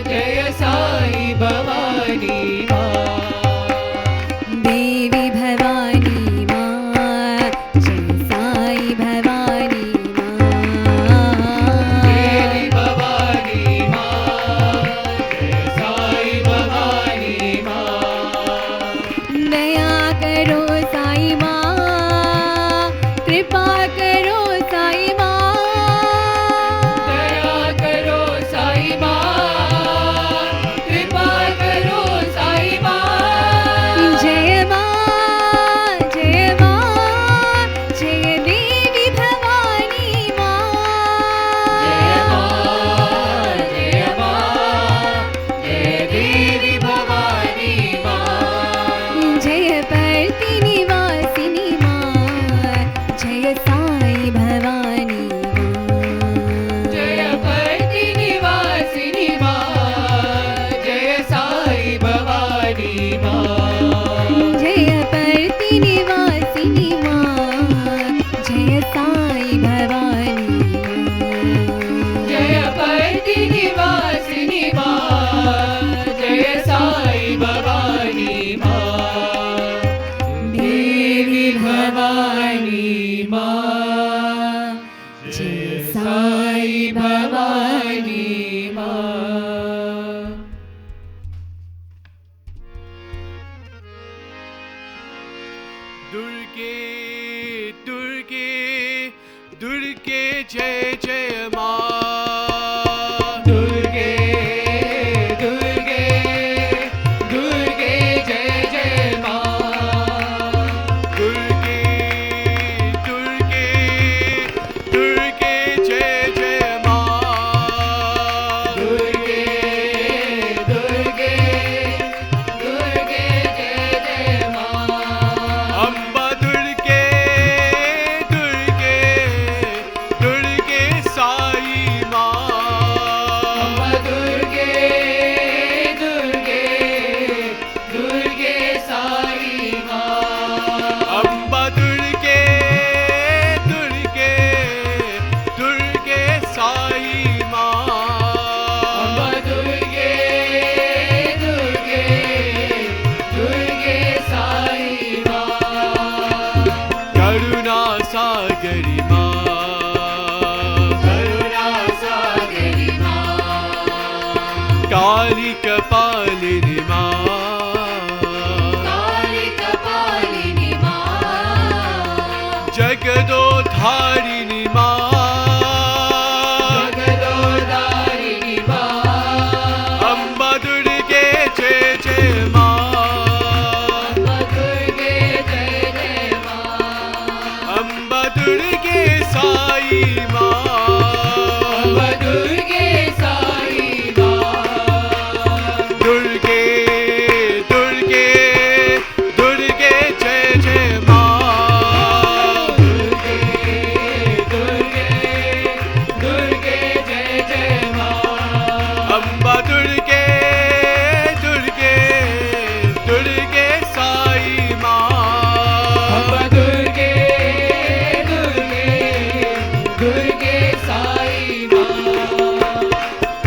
Speaker 1: जय साई भवानी माँ
Speaker 2: देवी भवानी माँ जय साई भवानी माँ
Speaker 1: देवी भवानी माँ जय साई भवानी माँ
Speaker 2: दया करो साई माँ कृपा करो साई माँ
Speaker 1: दया करो साई माँ कृपा करो साई माँ
Speaker 2: जय माँ जय देवी भवानी माँ
Speaker 1: जय देवी भवानी माँ
Speaker 2: जय परति निवासिनी माँ जय साई भवानी माँ
Speaker 1: जय परति निवासिनी माँ जय साई भवानी माँ
Speaker 2: जय परति निवासिनी माँ जय साई भवानी माँ
Speaker 1: जय परति निवासिनी माँ जय साई भवानी माँ देवी भवानी माँ जय साई भवानी माँ
Speaker 4: दुर्गे दुर्गे दुर्गे जय जय माँ
Speaker 1: दुर्गे दुर्गे दुर्गे जय जय माँ
Speaker 4: दुर्गे दुर्गे दुर्गे जय जय माँ
Speaker 1: दुर्गे दुर्गे दुर्गे जय जय माँ
Speaker 4: अम्बा दुर्गे दुर्गे दुर्गे साई माँ
Speaker 1: अम्बा दुर्गे दुर्गे दुर्गे साई माँ
Speaker 4: अम्बा दुर्गे दुर्गे दुर्गे साई माँ
Speaker 1: अम्बा दुर्गे दुर्गे दुर्गे साई माँ
Speaker 4: करुणा सागरी माँ
Speaker 1: करुणा सागरी माँ
Speaker 4: काली कपालिनी माँ
Speaker 1: काली कपालिनी माँ
Speaker 4: जगदोधारिणी दुर्गे दुर्गे दुर्गे जय जय माँ
Speaker 1: दुर्गे दुर्गे दुर्गे जय जय माँ
Speaker 4: अम्बा दुर्गे दुर्गे दुर्गे साई माँ
Speaker 1: अम्बा दुर्गे दुर्गे दुर्गे साई माँ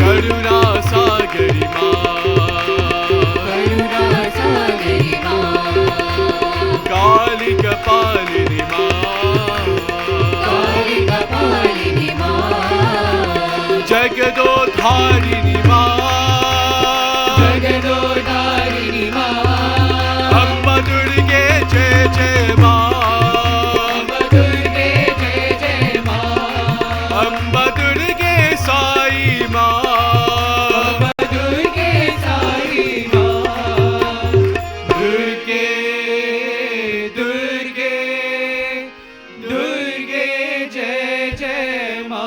Speaker 4: करुणा सागरी माँ
Speaker 1: करुणा सागरी माँ
Speaker 4: काली कपालिनी माँ
Speaker 1: काली कपालिनी माँ
Speaker 4: जगदोधारिणी माँ
Speaker 1: जगदोधारिणी माँ
Speaker 4: अम्बा दुर्गे जय जय माँ
Speaker 1: अम्बा दुर्गे जय जय माँ
Speaker 4: अम्बा दुर्गे साई माँ
Speaker 1: अम्बा दुर्गे साई माँ
Speaker 4: दुर्गे दुर्गे
Speaker 1: दुर्गे जय जय माँ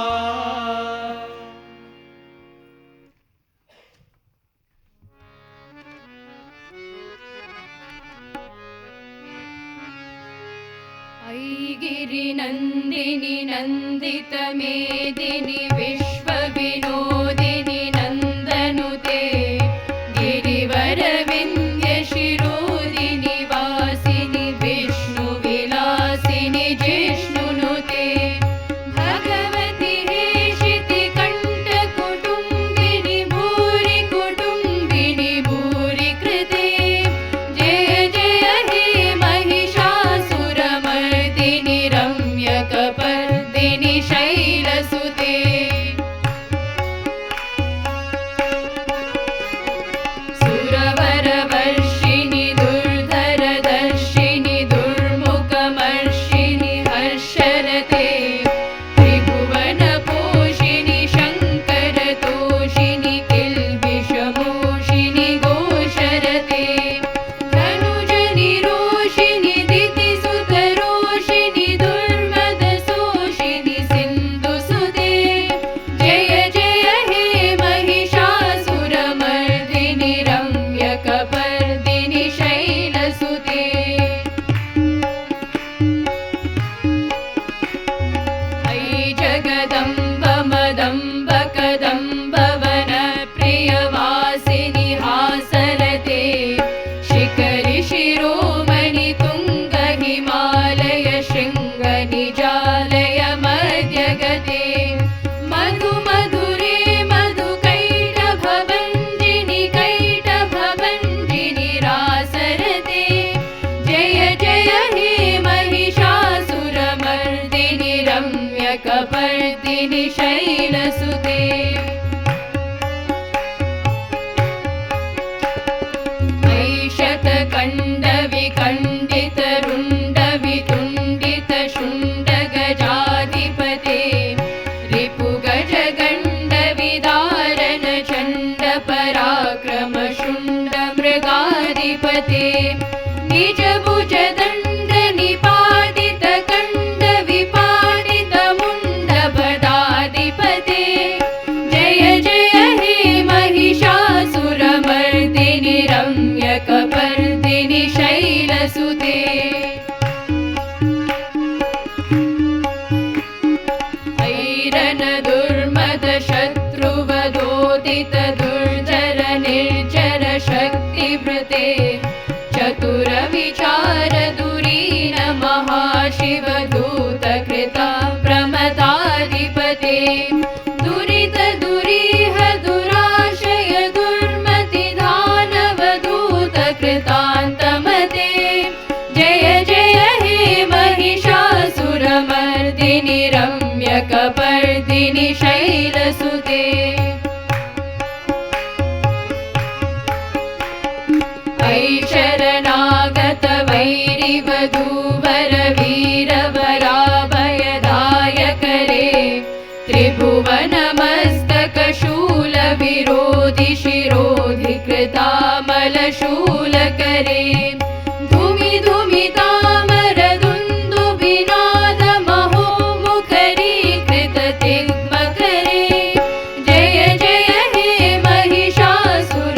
Speaker 1: ऐगिरिनन्दिनि नन्दितमेदिनि विश्वविनोदिनि नन्दनुते गिरिवरविन्द्यशिरोदिनि वासिनि विष्णुविलासिनि जिष्णुनुते भगवति हेशितिकण्ठकुटुम्बिनि भूरि कुटुम्बिनि भूरि कृते जय जय हे महिषासुरमर्दिनि रम्यकपर्दिनि शैलसुते सुरवरवर्षिणि दुर्धरदर्शिनि दुर्मुखमर्षिणि हर्षरते त्रिभुवनपोषिणि शङ्करतोषिणि किल्बिषमोषिणि घोषरते धनुजनिरोषिणि दितिसुतरोषिणि दुर्मदशोषिणि सिन्धुसुते जय जय हे महिषासुरमर्दिनि रम्यकपर्दिनि शैलसुते अयि जगदम्ब मदम्ब कदम्ब वनप्रियवासिनि हासरते शिखरि शिरोमणि तुङ्ग हिमालय शृङ्ग निजालय मध्यगते मधु मधुरे मधुकैटभभञ्जिनि कैटभभञ्जिनि रासरते जय जय हे महिषासुरमर्दिनि रम्यकपर्दिनि शैलसुते ऐशतकण्डविखण्डितरुण्डवितुण्डितशुण्डगजाधिपते रिपुगजगण्डविदारण चण्ड पराक्रम शुण्डमृगाधिपते निजभुजदण्ड निपातित कण्ड विपाटित मुण्डभदाधिपते जय जय हे महिषासुरमर्दिनि रम्यकपर्दिनि शैलसुते ऐरन दुर्मद शत्रुवदोदित दुर्जर निर्जर शक्तिभृते चतुर विचार दुरीन महाशिवदूत कृता प्रमदाधिपते दुरित दुरीह दुराशय दुर्मति दानवदूत कृतान्तमते जय जय हे महिषासुरमर्दिनि रम्यकपर्दिनि शैलसुते ऐ शरणागत वैरिवधूवर वीरवराभयदायकरे त्रिभुवनमस्तकशूलविरोधि शिरोधि कृतामलशूलकरे धूमि धूमि तामरदुन्दुभिनाद महोमुखरी कृततिग्मकरे जय जय हे महिषासुरमर्दिनि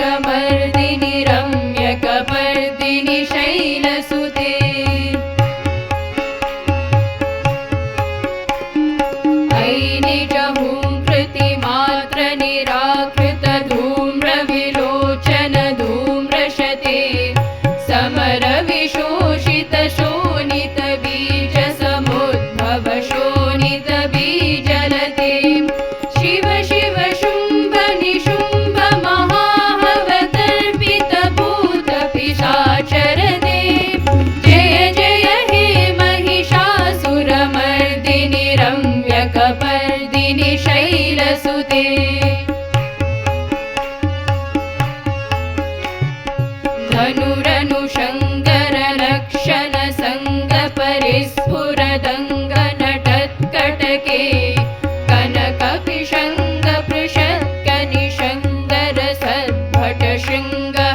Speaker 1: धनुरनुशङ्करलक्षण सङ्गपरिस्फुरदङ्गनटत्कटके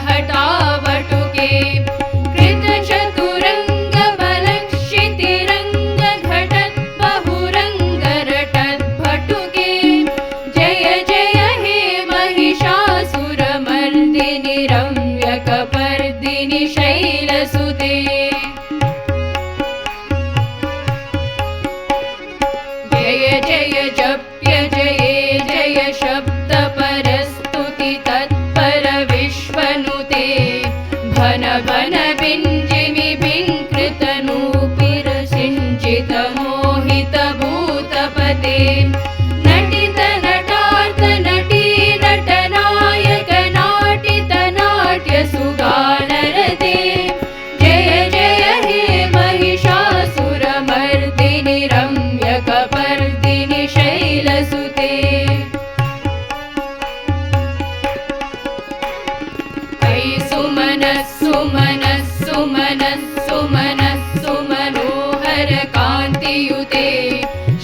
Speaker 1: कनकपिशङ्गपृषत्कनिशङ्गरसद्भटशृङ्गहटावटुके कृतचतुरङ्गबलक्षितिरङ्गघटद्बहुरङ्गरटद्भटुके जय जय हे महिषासुरमर्दिनि रम्यकपर्दिनि शैलसुते जय जय जप्य जये जय शब्दपरस्तुति तत्पर विश्वनुते भन भन बिञ्जिमि बिङ्कृतनूपुरसिञ्चित मोहित भूतपते नटित नटार्थ नटी नटनायक नाटित नाट्य सुगानरते जय जय हे महिषासुरमर्दिनि रम्यकपर्दिनि शैलसुते ऐ सुमनः सुमनः सुमनः सुमनः सुमनोहर कान्तियुते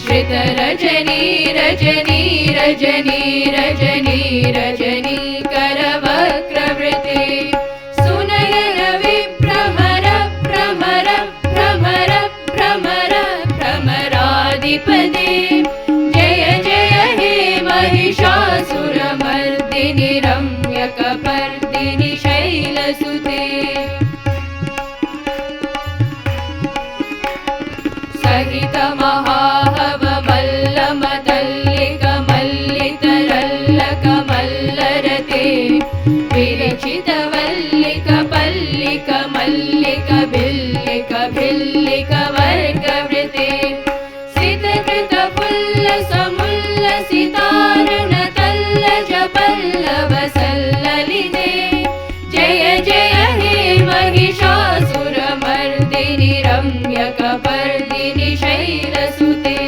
Speaker 1: श्रितरजनी रजनी रजनी रजनी रजनी करवक्रवृते सुनयन विभ्रमर भ्रमर भ्रमर भ्रमर भ्रमराधिपते जय जय हे महिषासुरमर्दिनि रम्यकपर्दिनि शैलसुते सहित महाहवमल्लमतल्लिकमल्लितरल्लकमल्लरते विरचितवल्लिक पल्लिक मल्लिक भिल्लिक भिल्लिक वर्गवृते सितकृत पुल्लसमुल्लसितारण तल्लज पल्लव सल्ललिते जय जय हे महिषासुरमर्दिनि रम्यकपर्दिनि शैलसुते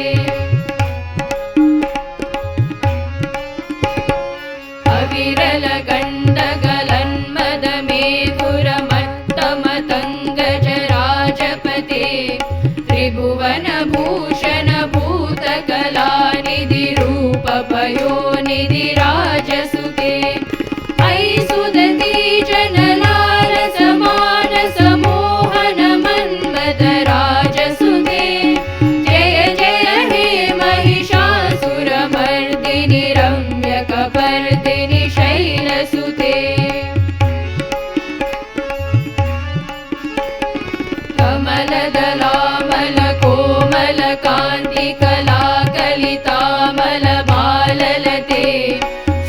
Speaker 1: अविरल गण्डगलन्मदमेधुरमत्तमतङ्गजराजपते त्रिभुवनभूषण भूतकलानिधि रूपपयोनिधि राजसुते ऐ सुदती जनलालसमानसमोहन मन्मथराजसुते जय जय हे महिषासुरमर्दिनि रम्यकपर्दिनि शैलसुते कमलदलामलकोमलकान्तिकलाकलितामलबाललते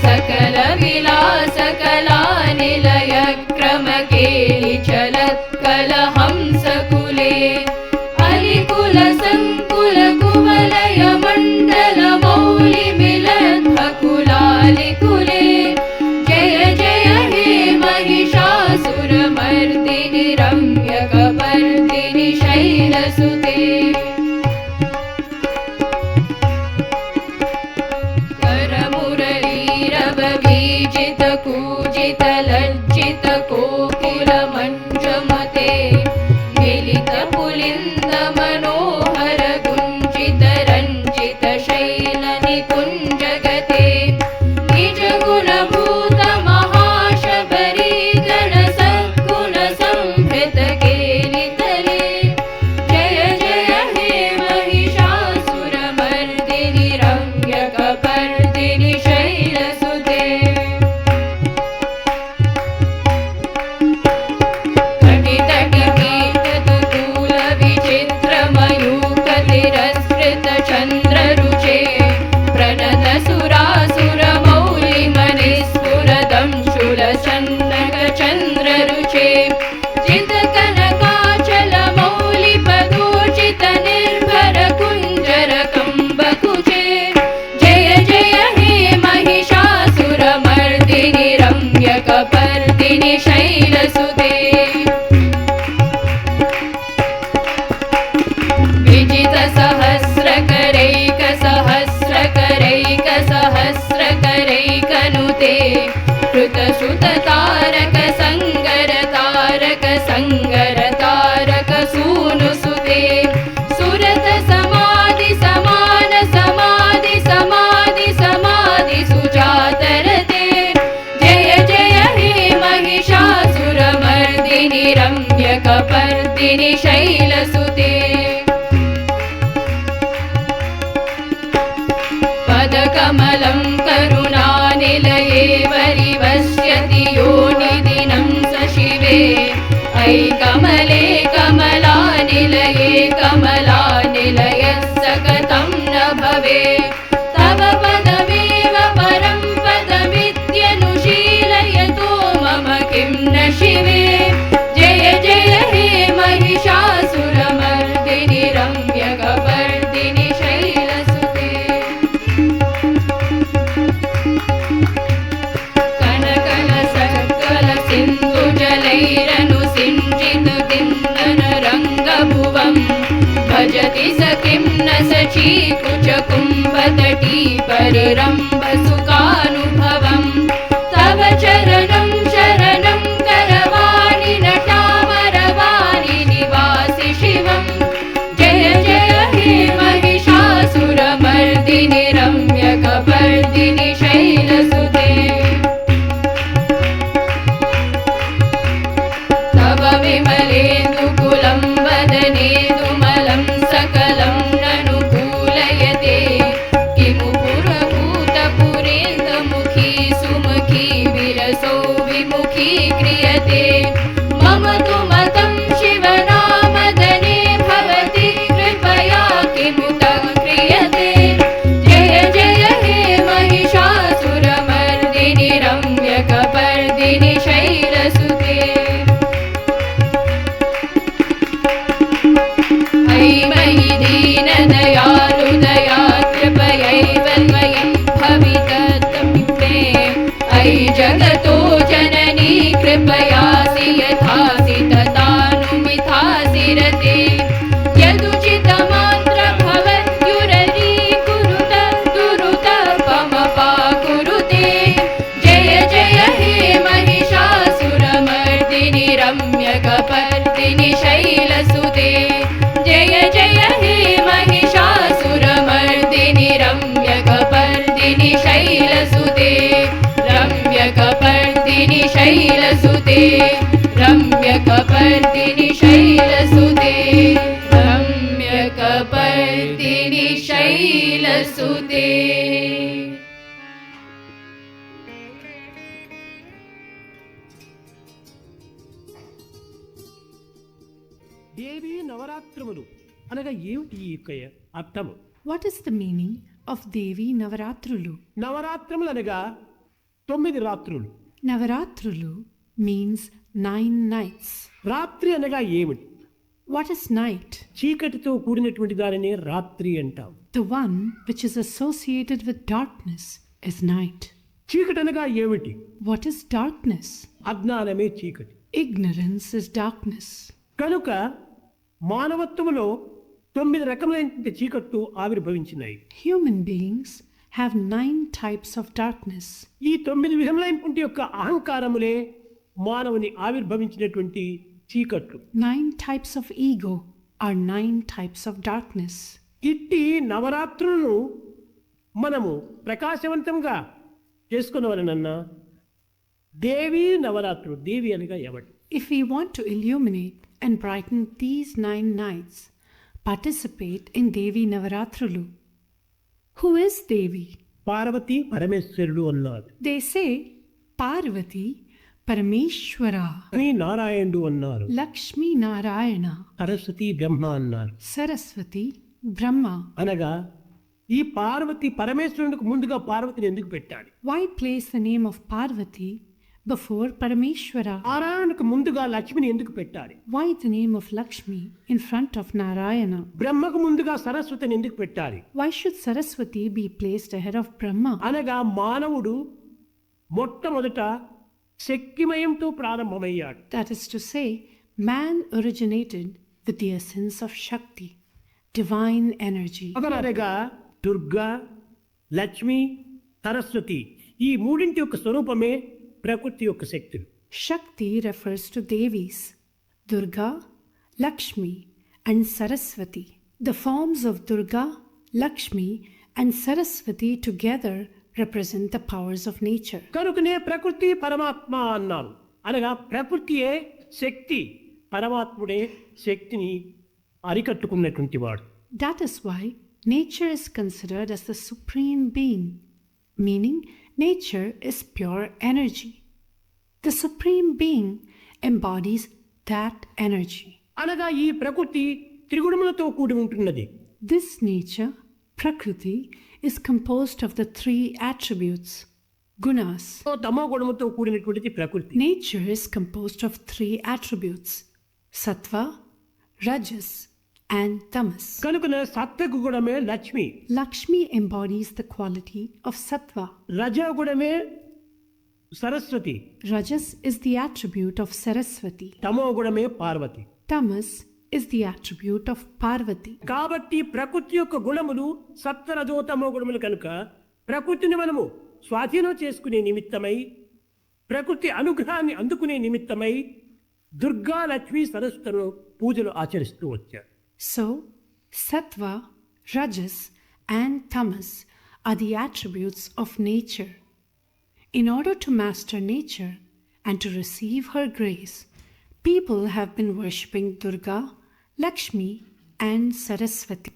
Speaker 1: सकलविलासकलानिलय क्रमकेलिचलत्कलहंसकुले अलिकुलसङ्कुलकुवलय मण्डलमौलिमिलद्भकुलालिकुले जय जय हे महिषासुरमर्दिनि रम्यकपर्दिनि शैलसुते करमुरलीरवबीजित कूजित लज्जित कोकिलमञ्जुमते मिलित पुलिन्द मनोहर गुञ्जित रञ्जित शैल निकुञ्जगते निज गुणभूत महाशबरी गण सद्गुण संहृत केलितले जय जय हे महिषासुरमर्दिनि रम्यकपर्दिनि शैलसुते चन्द्ररुचे प्रणत सुरासुरमौलिमनिस्फुरदंशुलचन्दक चन्द्ररुचे चितकनकाचल मौलिपदोचित निर्भर कुञ्जर कम्बकुचे जय जय हे महिषासुरमर्दिनि रम्यकपर्दिनि शैलसुते विजित सहस्रकरैक सहस्रकरैक सहस्रकरैकनुते कृतसुत तारक संगरता कपर्दिनि रम्यकपर्दिनि शैलसुते पदकमलं करुणानिलये वरिवस्यति योनिदिनं स शिवे ऐ कमले कमलानिलये कमलानिलयः सकतं न भवेत् तव पदमेव परं पदमित्यनुशीलयतो मम किं न शिवे जय जय हे महिषासुरमर्दिनि रम्यकपर्दिनि शैलसुते कनकलसत्कलसिन्धुजलैरनुसिञ्चितदिन्दनरङ्गभुवं भजति स किं न सचीकुचकुम्भतटी परिरम्भसुखानुभवं तव चरणं शरणं करवाणि नटामरवाणि निवासि शिवं जय जय हे महिषासुरमर्दिनि रम्यकपर्दिनि शैलसुते तव विमलेन्दुकुलं वदनेन्दुमलं सकलं ननुकूलयते किमु पुरभूतपुरेन्दमुखी सुमुखी विरसो विमुखी क्रियते मम तु मतं शिवनामदने भवति कृपया किमुतं क्रियते जय जय हे महिषासुरमर्दिनि रम्यकपर्दिनि शैलसुते ऐ मयि दीनदयालु दया कृपयैव त्वयि भवितत्वं ऐ जगतो जननी कृपयासि यथासि तथानुमिथासि रते यदुचितमात्र भवत्युररीकुरुत दुरुतपमपाकुरुते जय जय हे महिषासुरमर्दिनि रम्यकपर्दिनि शैलसुते जय जय हे महिषासुरमर्दिनि रम्यकपर्दिनि शैलसुते रम्यकपर्दिनि शैलसुते रम्यकपर्दिनि शैलसुते रम्यकपर्दिनि शैलसुते
Speaker 5: దేవి నవరాత్రములు అనగా ఏమిటి ఈ యొక్క అర్థము?
Speaker 6: What is the meaning of Devi Navaratrulu?
Speaker 5: నవరాత్రములు అనగా 9 రాత్రులు.
Speaker 6: Navaratrulu means 9 nights.
Speaker 5: రాత్రి అనగా ఏమిటి?
Speaker 6: What is night?
Speaker 5: చీకటితో కూడినటువంటి దానిని రాత్రి అంటాం.
Speaker 6: The one which is associated with darkness is night.
Speaker 5: చీకటి అనగా ఏమిటి?
Speaker 6: What is darkness?
Speaker 5: అజ్ఞానమే చీకటి.
Speaker 6: Ignorance is darkness.
Speaker 5: కనుక మానవత్వములో 9 రకములైన చీకట్లు ఆవిర్భవించినాయి.
Speaker 6: Human beings have 9 types of darkness.
Speaker 5: ఈ 9 విధములైనటువంటి యొక్క అహంకారములే మానవుని ఆవిర్భవించినటువంటి చీకట్లు.
Speaker 6: 9 types of ego are 9 types of darkness.
Speaker 5: ఇట్టి నవరాత్రులను మనము ప్రకాశవంతంగా చేసుకున్నవలనన్నా దేవి నవరాత్రులు. దేవి అనగా ఎవడు?
Speaker 6: If we want to illuminate and brighten these 9 nights, participate in Devi Navaratrulu. Who is Devi?
Speaker 5: Parvati పరమేశ్వరుడు అన్నారు.
Speaker 6: They say Parvati, Parameshwara,
Speaker 5: Lakshmi నారాయణుడు అన్నారు.
Speaker 6: Lakshmi Narayana,
Speaker 5: సరస్వతి బ్రహ్మ అన్నారు.
Speaker 6: Saraswati, Brahma.
Speaker 5: అనగా ఈ పార్వతి పరమేశ్వరునికి ముందుగా పార్వతిని ఎందుకు పెట్టాలి?
Speaker 6: Why place the name of Parvati before Parameshwara?
Speaker 5: నారాయణకు ముందుగా లక్ష్మిని ఎందుకు పెట్టాలి?
Speaker 6: Why the name of Lakshmi in front of Narayana?
Speaker 5: బ్రహ్మకు ముందుగా సరస్వతిని ఎందుకు పెట్టాలి?
Speaker 6: Why should Saraswati be placed ahead of Brahma?
Speaker 5: అనగా మానవుడు మొట్టమొదట శక్తిమయంతో ప్రారంభమయ్యాడు.
Speaker 6: That is to say, man originated with the essence of Shakti, divine energy.
Speaker 5: అనగా దుర్గా, లక్ష్మి, సరస్వతి ఈ మూడింటి యొక్క స్వరూపమే ప్రకృతి యొక్క శక్తులు.
Speaker 6: Shakti refers to Devis, Durga, Lakshmi, and Saraswati. The forms of Durga, Lakshmi, and Saraswati together represent the powers of nature.
Speaker 5: కనుకనే ప్రకృతి పరమాత్మ అన్నారు. అనగా ప్రకృతియే శక్తి, పరమాత్ముడే శక్తిని అరికట్టుకున్నటువంటి వాడు.
Speaker 6: That is why nature is considered as the supreme being, meaning nature is pure energy. The supreme being embodies that energy.
Speaker 5: అనగా ఈ ప్రకృతి త్రిగుణములతో కూడి ఉంటున్నది.
Speaker 6: This nature, Prakriti, is composed of the three attributes, gunas.
Speaker 5: తమో గుణముతో కూడినటువంటిది ప్రకృతి.
Speaker 6: Nature is composed of three attributes, sattva, rajas, and tamas.
Speaker 5: కనుకన సత్వగు గుణమే Lakshmi,
Speaker 6: Lakshmi embodies the quality of sattva.
Speaker 5: రజోగుణమే Saraswati,
Speaker 6: Rajas is the attribute of Saraswati.
Speaker 5: తమో గుణమే Parvati.
Speaker 6: Tamas is the attribute of Parvati.
Speaker 5: కాబట్టి ప్రకృతి యొక్క గుణములు సత్వరజో తమో గుణములు కనుక ప్రకృతిని మనము స్వాధీనం చేసుకునే నిమిత్తమై, ప్రకృతి అనుగ్రహాన్ని అందుకునే నిమిత్తమై దుర్గా, లక్ష్మీ, సరస్వతులను పూజలు ఆచరిస్తూ వచ్చారు.
Speaker 6: So, sattva, rajas, and tamas are the attributes of nature. In order to master nature and to receive her grace, people have been worshipping Durga, Lakshmi, and Saraswati.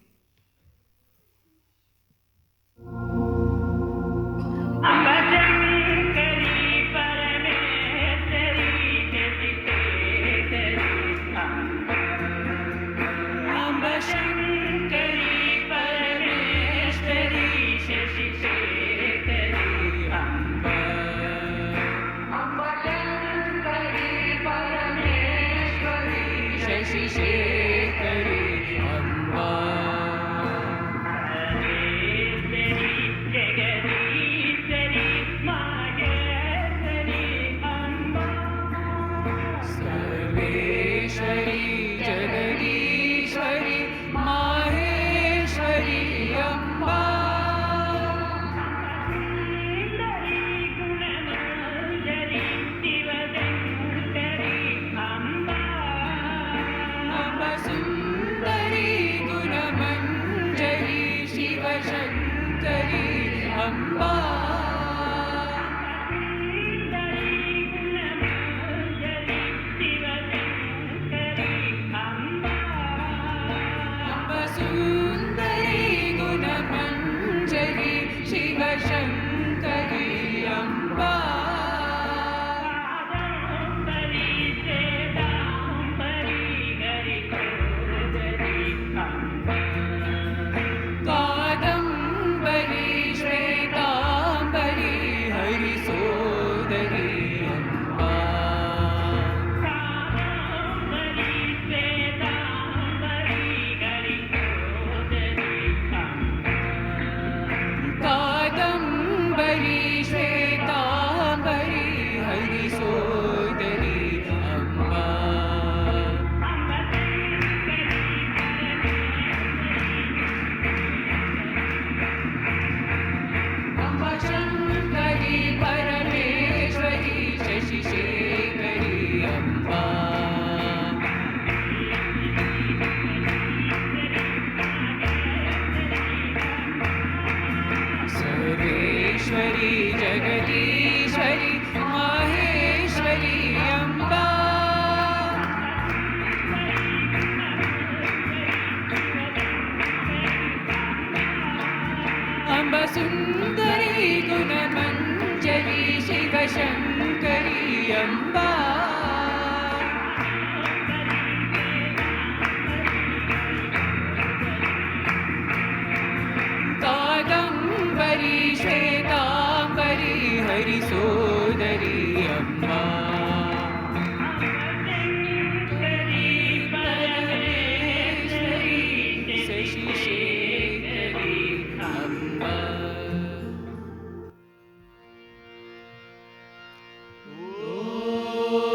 Speaker 1: Oh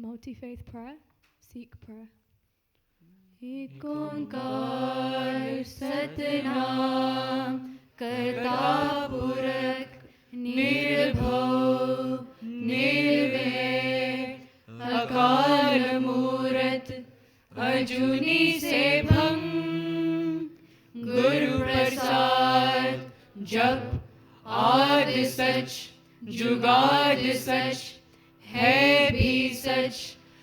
Speaker 2: multi-faith prayer, Sikh prayer.
Speaker 1: एक ओंकार सतनाम करता पुरख निर्भव निर्वैर अकाल मूरत अजूनी सेभम गुरु प्रसाद जप आदि सच जुगाद सच है भी सच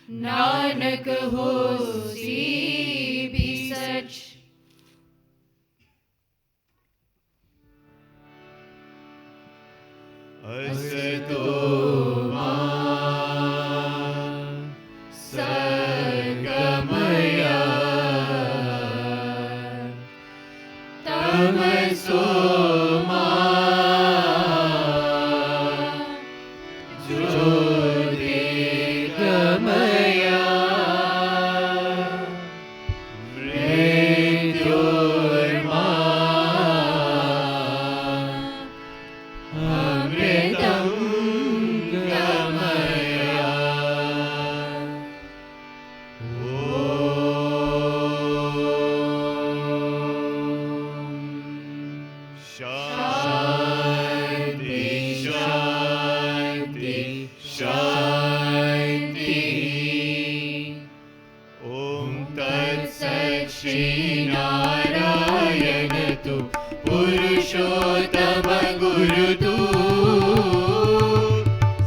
Speaker 1: नानक होसी भी सच।
Speaker 4: असतो मा सद्गमय तमसो मा ज्योतिर्गमय मृत्योर्मा अमृतं गमय। शांति शांति शांति। ओम तत्सत् श्री नारायण तु पुरुषोत्तम गुरु तु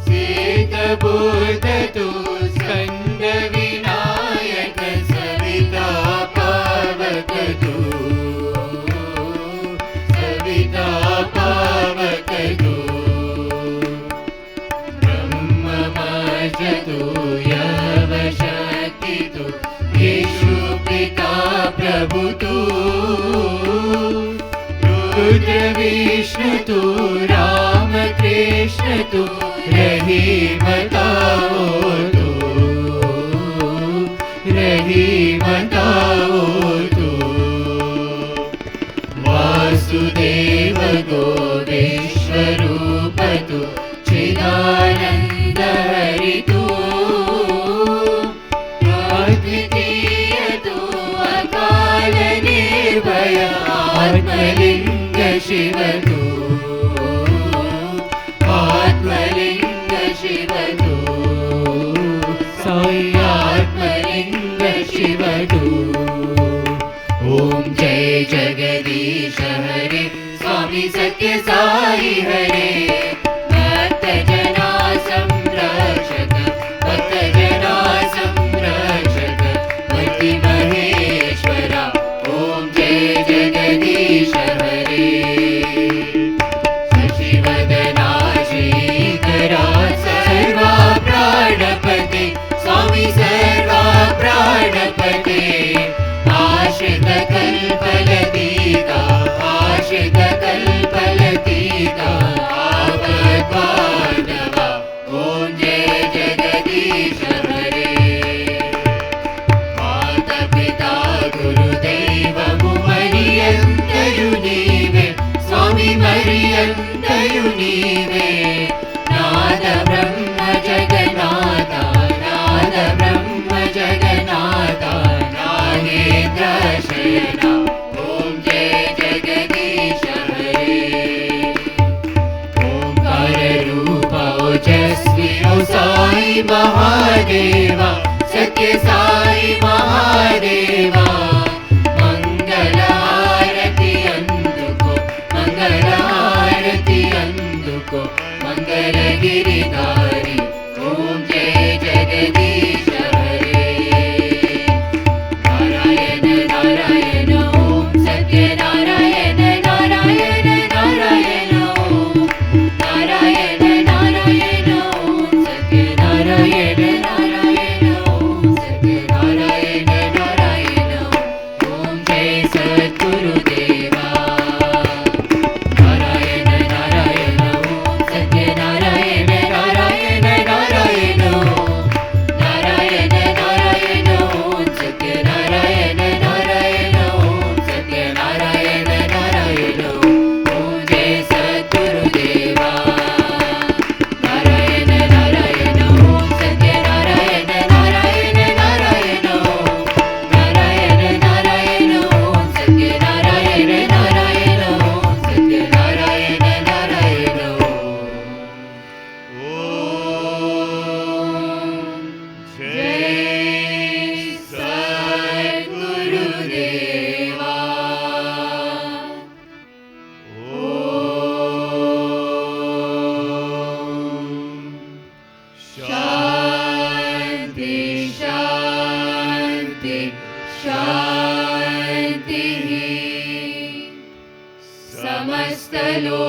Speaker 4: सिद्ध बुद्ध तु स्कंद विनायक सविता पावक तु सविता पावक तु ब्रह्ममज तु यव शक्ति तु यीशु पिता प्रभु तु रुद्र विष्णु तु राम कृष्ण तु रहीम ताओ तु रहीम ताओ तु वासुदेव गो विश्वरूप तु चिदानंद हरि तु अद्वितीय तु अकाल निर्भय आत्मलिंग शिव तु आत्मलिंग शिव तु साई आत्मलिंग शिव तु। ओम जय जगदीश हरे स्वामी सत्य साई हरे भक्त जना संरक्षक भक्त जना संरक्षक भक्ति महेश्वरा। ओम जय जगदीश हरे शशिवदना श्रीकरा सर्वा प्राणपते स्वामी सर्वा प्राणपते आश्रित कल्पलतीका आश्रित कल्पलतीका आपद्बांधवा। ओम जय जगदीश हरे माता पिता गुरुदैवमु मरियन्तयु नीवे स्वामी मरियन्तयु नीवे नाद ब्रह्म जगन्नाथा नाद ब्रह्म जगन्नाथा नागेन्द्र शयना। ओम जय जगदीश हरे ओंकार रूप ओजस्वी ओ साई महादेवा सत्य साई महादेवा मंगल आरती अंदुको मंगल आरती अंदुको मंगल गिरिधारी। ओम जय जगदीश हरे नारायण नारायण।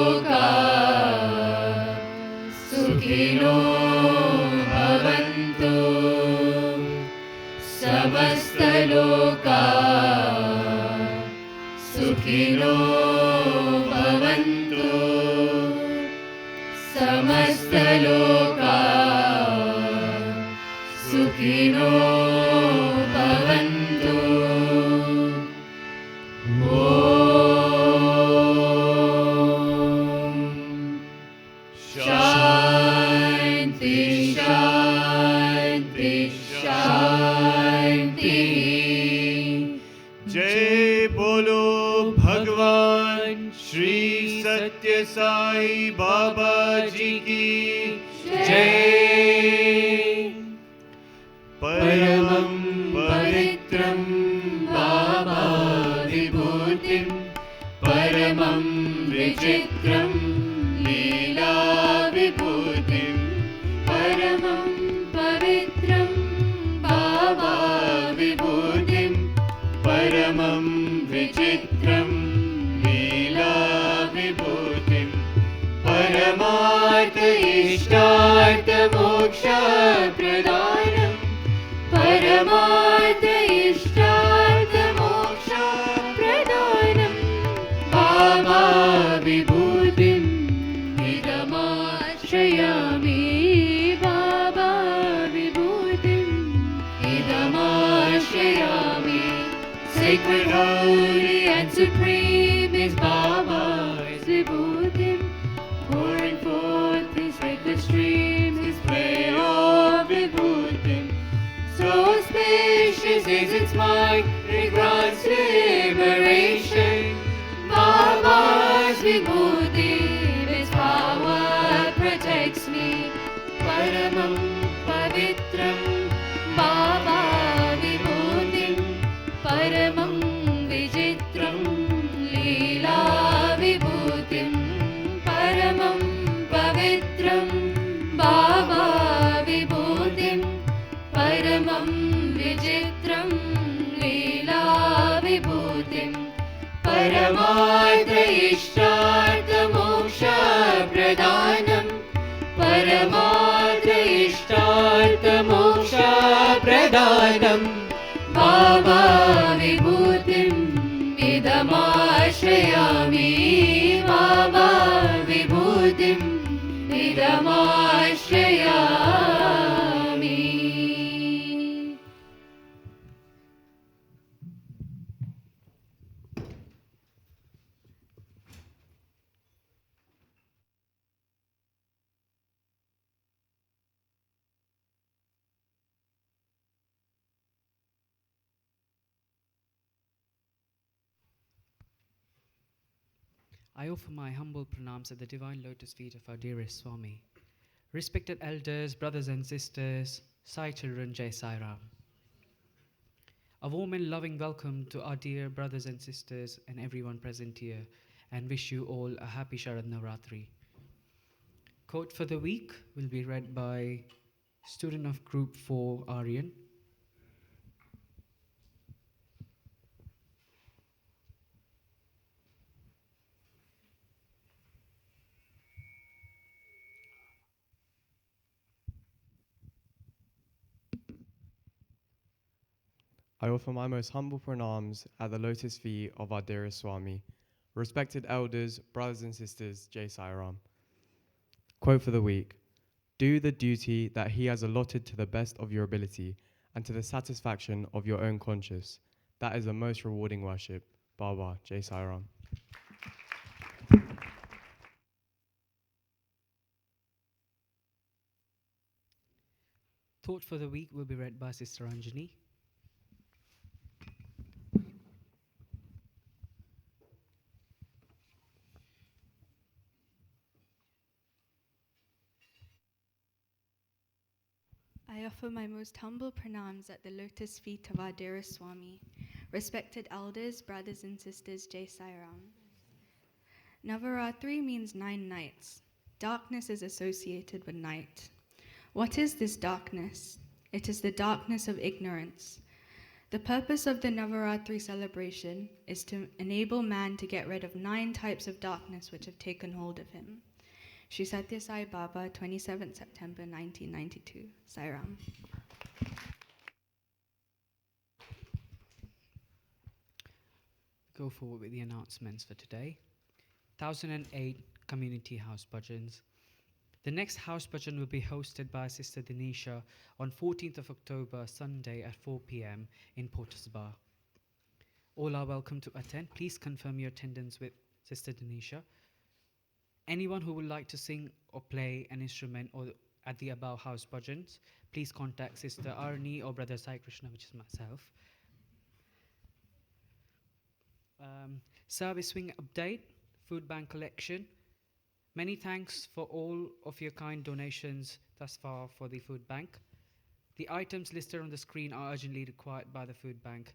Speaker 4: लोका सुखिनो भवन्तु समस्तलोका सुखिनो भवन्तु समस्तलोका सुखिनो भवन्तु शान्ति शान्ति शान्ति
Speaker 7: जय बोलो भगवान श्री सत्य साई बाबा जी की जय। परमं पवित्रं बाबा विभूतिं परमं विचित्रं लीला विभूतिं परमं पवित्रं बाबा विभूतिं परमं विचित्रं लीला विभूतिं परमार्थ इष्टार्थ मोक्ष प्रदानं परमार्थ इष्टार्थ मोक्ष प्रदानं Baba विभूतिं इदमाश्रयामि Baba विभूतिं इदमाश्रयामि Sacred, holy and supreme is Baba's vibhutim, pouring forth his sacred streams, his play of vibhutim. So spacious is its might, it grants liberation. Baba's vibhutim, its power protects me. Paramam pavitram, Baba vibhutim, paramam vichitram, leela vibhutim, paramam pavitram, Baba vibhutim, paramam vichitram, leela vibhutim, paramartha ishtartha moksha pradanam, paramartha ishtartha moksha pradanam, Baba vibhutim idamashayami, Baba vibhutim idamashayami.
Speaker 3: I offer my humble pranams at the divine lotus feet of our dearest Swami. Respected elders, brothers and sisters, Sai children, Jai Sai Ram. A warm and loving welcome to our dear brothers and sisters and everyone present here, and wish you all a happy Sharad Navratri. Quote for the week will be read by student of Group 4, Aryan.
Speaker 8: I offer my most humble pranams at the lotus feet of our dearest Swami. Respected elders, brothers and sisters, Jai Sai Ram. Quote for the week: do the duty that he has allotted to the best of your ability and to the satisfaction of your own conscience. That is the most rewarding worship. Baba, Jai Sai Ram.
Speaker 3: Thought for the week will be read by Sister Anjani.
Speaker 2: I offer my most humble pranams at the lotus feet of our dearest Swami. Respected elders, brothers and sisters, Jai Sai Ram. Navaratri means 9 nights. Darkness is associated with night. What is this darkness? It is the darkness of ignorance. The purpose of the Navaratri celebration is to enable man to get rid of 9 types of darkness which have taken hold of him. Shri Satya Sai Baba, 27th September 1992. Sai Ram.
Speaker 3: Go forward with the announcements for today. 1008 Community House Bhajans. The next house bhajan will be hosted by Sister Denisha on 14th of October, Sunday at 4 p.m. in Porter's Bar. All are welcome to attend. Please confirm your attendance with Sister Denisha. Anyone who would like to sing or play an instrument or at the above house bhajans, please contact Sister Arni or Brother Sai Krishna, which is myself. Service wing update, food bank collection. Many thanks for all of your kind donations thus far for the food bank. The items listed on the screen are urgently required by the food bank.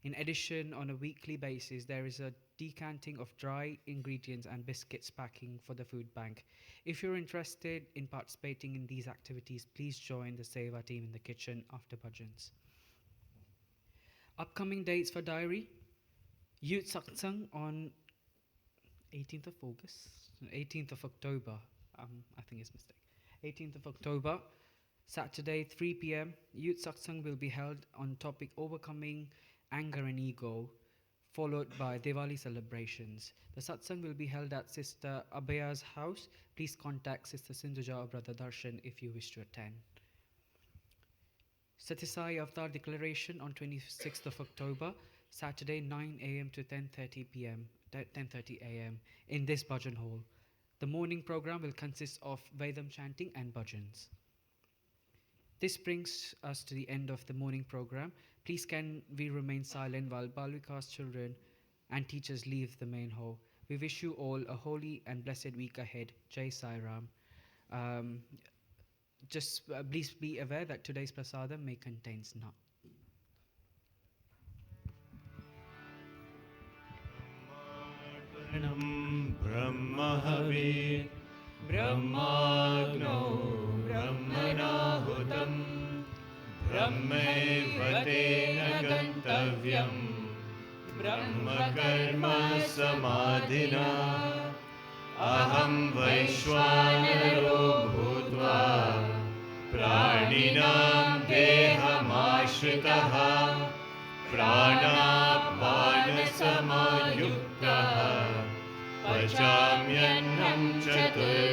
Speaker 3: In addition, on a weekly basis, there is a decanting of dry ingredients and biscuits packing for the food bank. If you're interested in participating in these activities, please join the Seva team in the kitchen after bhajans. Upcoming dates for diary. Youth Satsang on 18th of October, I think it's mistake. 18th of October, Saturday, 3 p.m. Youth Satsang will be held on topic overcoming anger and ego, followed by Diwali celebrations. The Satsang will be held at Sister Abhaya's house. Please contact Sister Sindhuja or Brother Darshan if you wish to attend. Satisai Avatar Declaration on 26th of October, Saturday, 9 a.m. to 10:30 p.m. 10:30 a.m. in this bhajan hall. The morning program will consist of Vedam chanting and bhajans. This brings us to the end of the morning program. Please can we remain silent while Balvika's children and teachers leave the main hall. We wish you all a holy and blessed week ahead. Jai Sai Ram. Please be aware that today's prasadam may contain nut.
Speaker 9: ब्रह्महवि ब्रह्माग्नौ ब्रह्मणाहुतं ब्रह्मैव तेन गन्तव्यं ब्रह्मकर्म समाधिना अहं वैश्वानरो भूत्वा प्राणिनां देहमाश्रितः प्राणापानसमायुक्तः पचाम्यन्नं चतुर्विधम्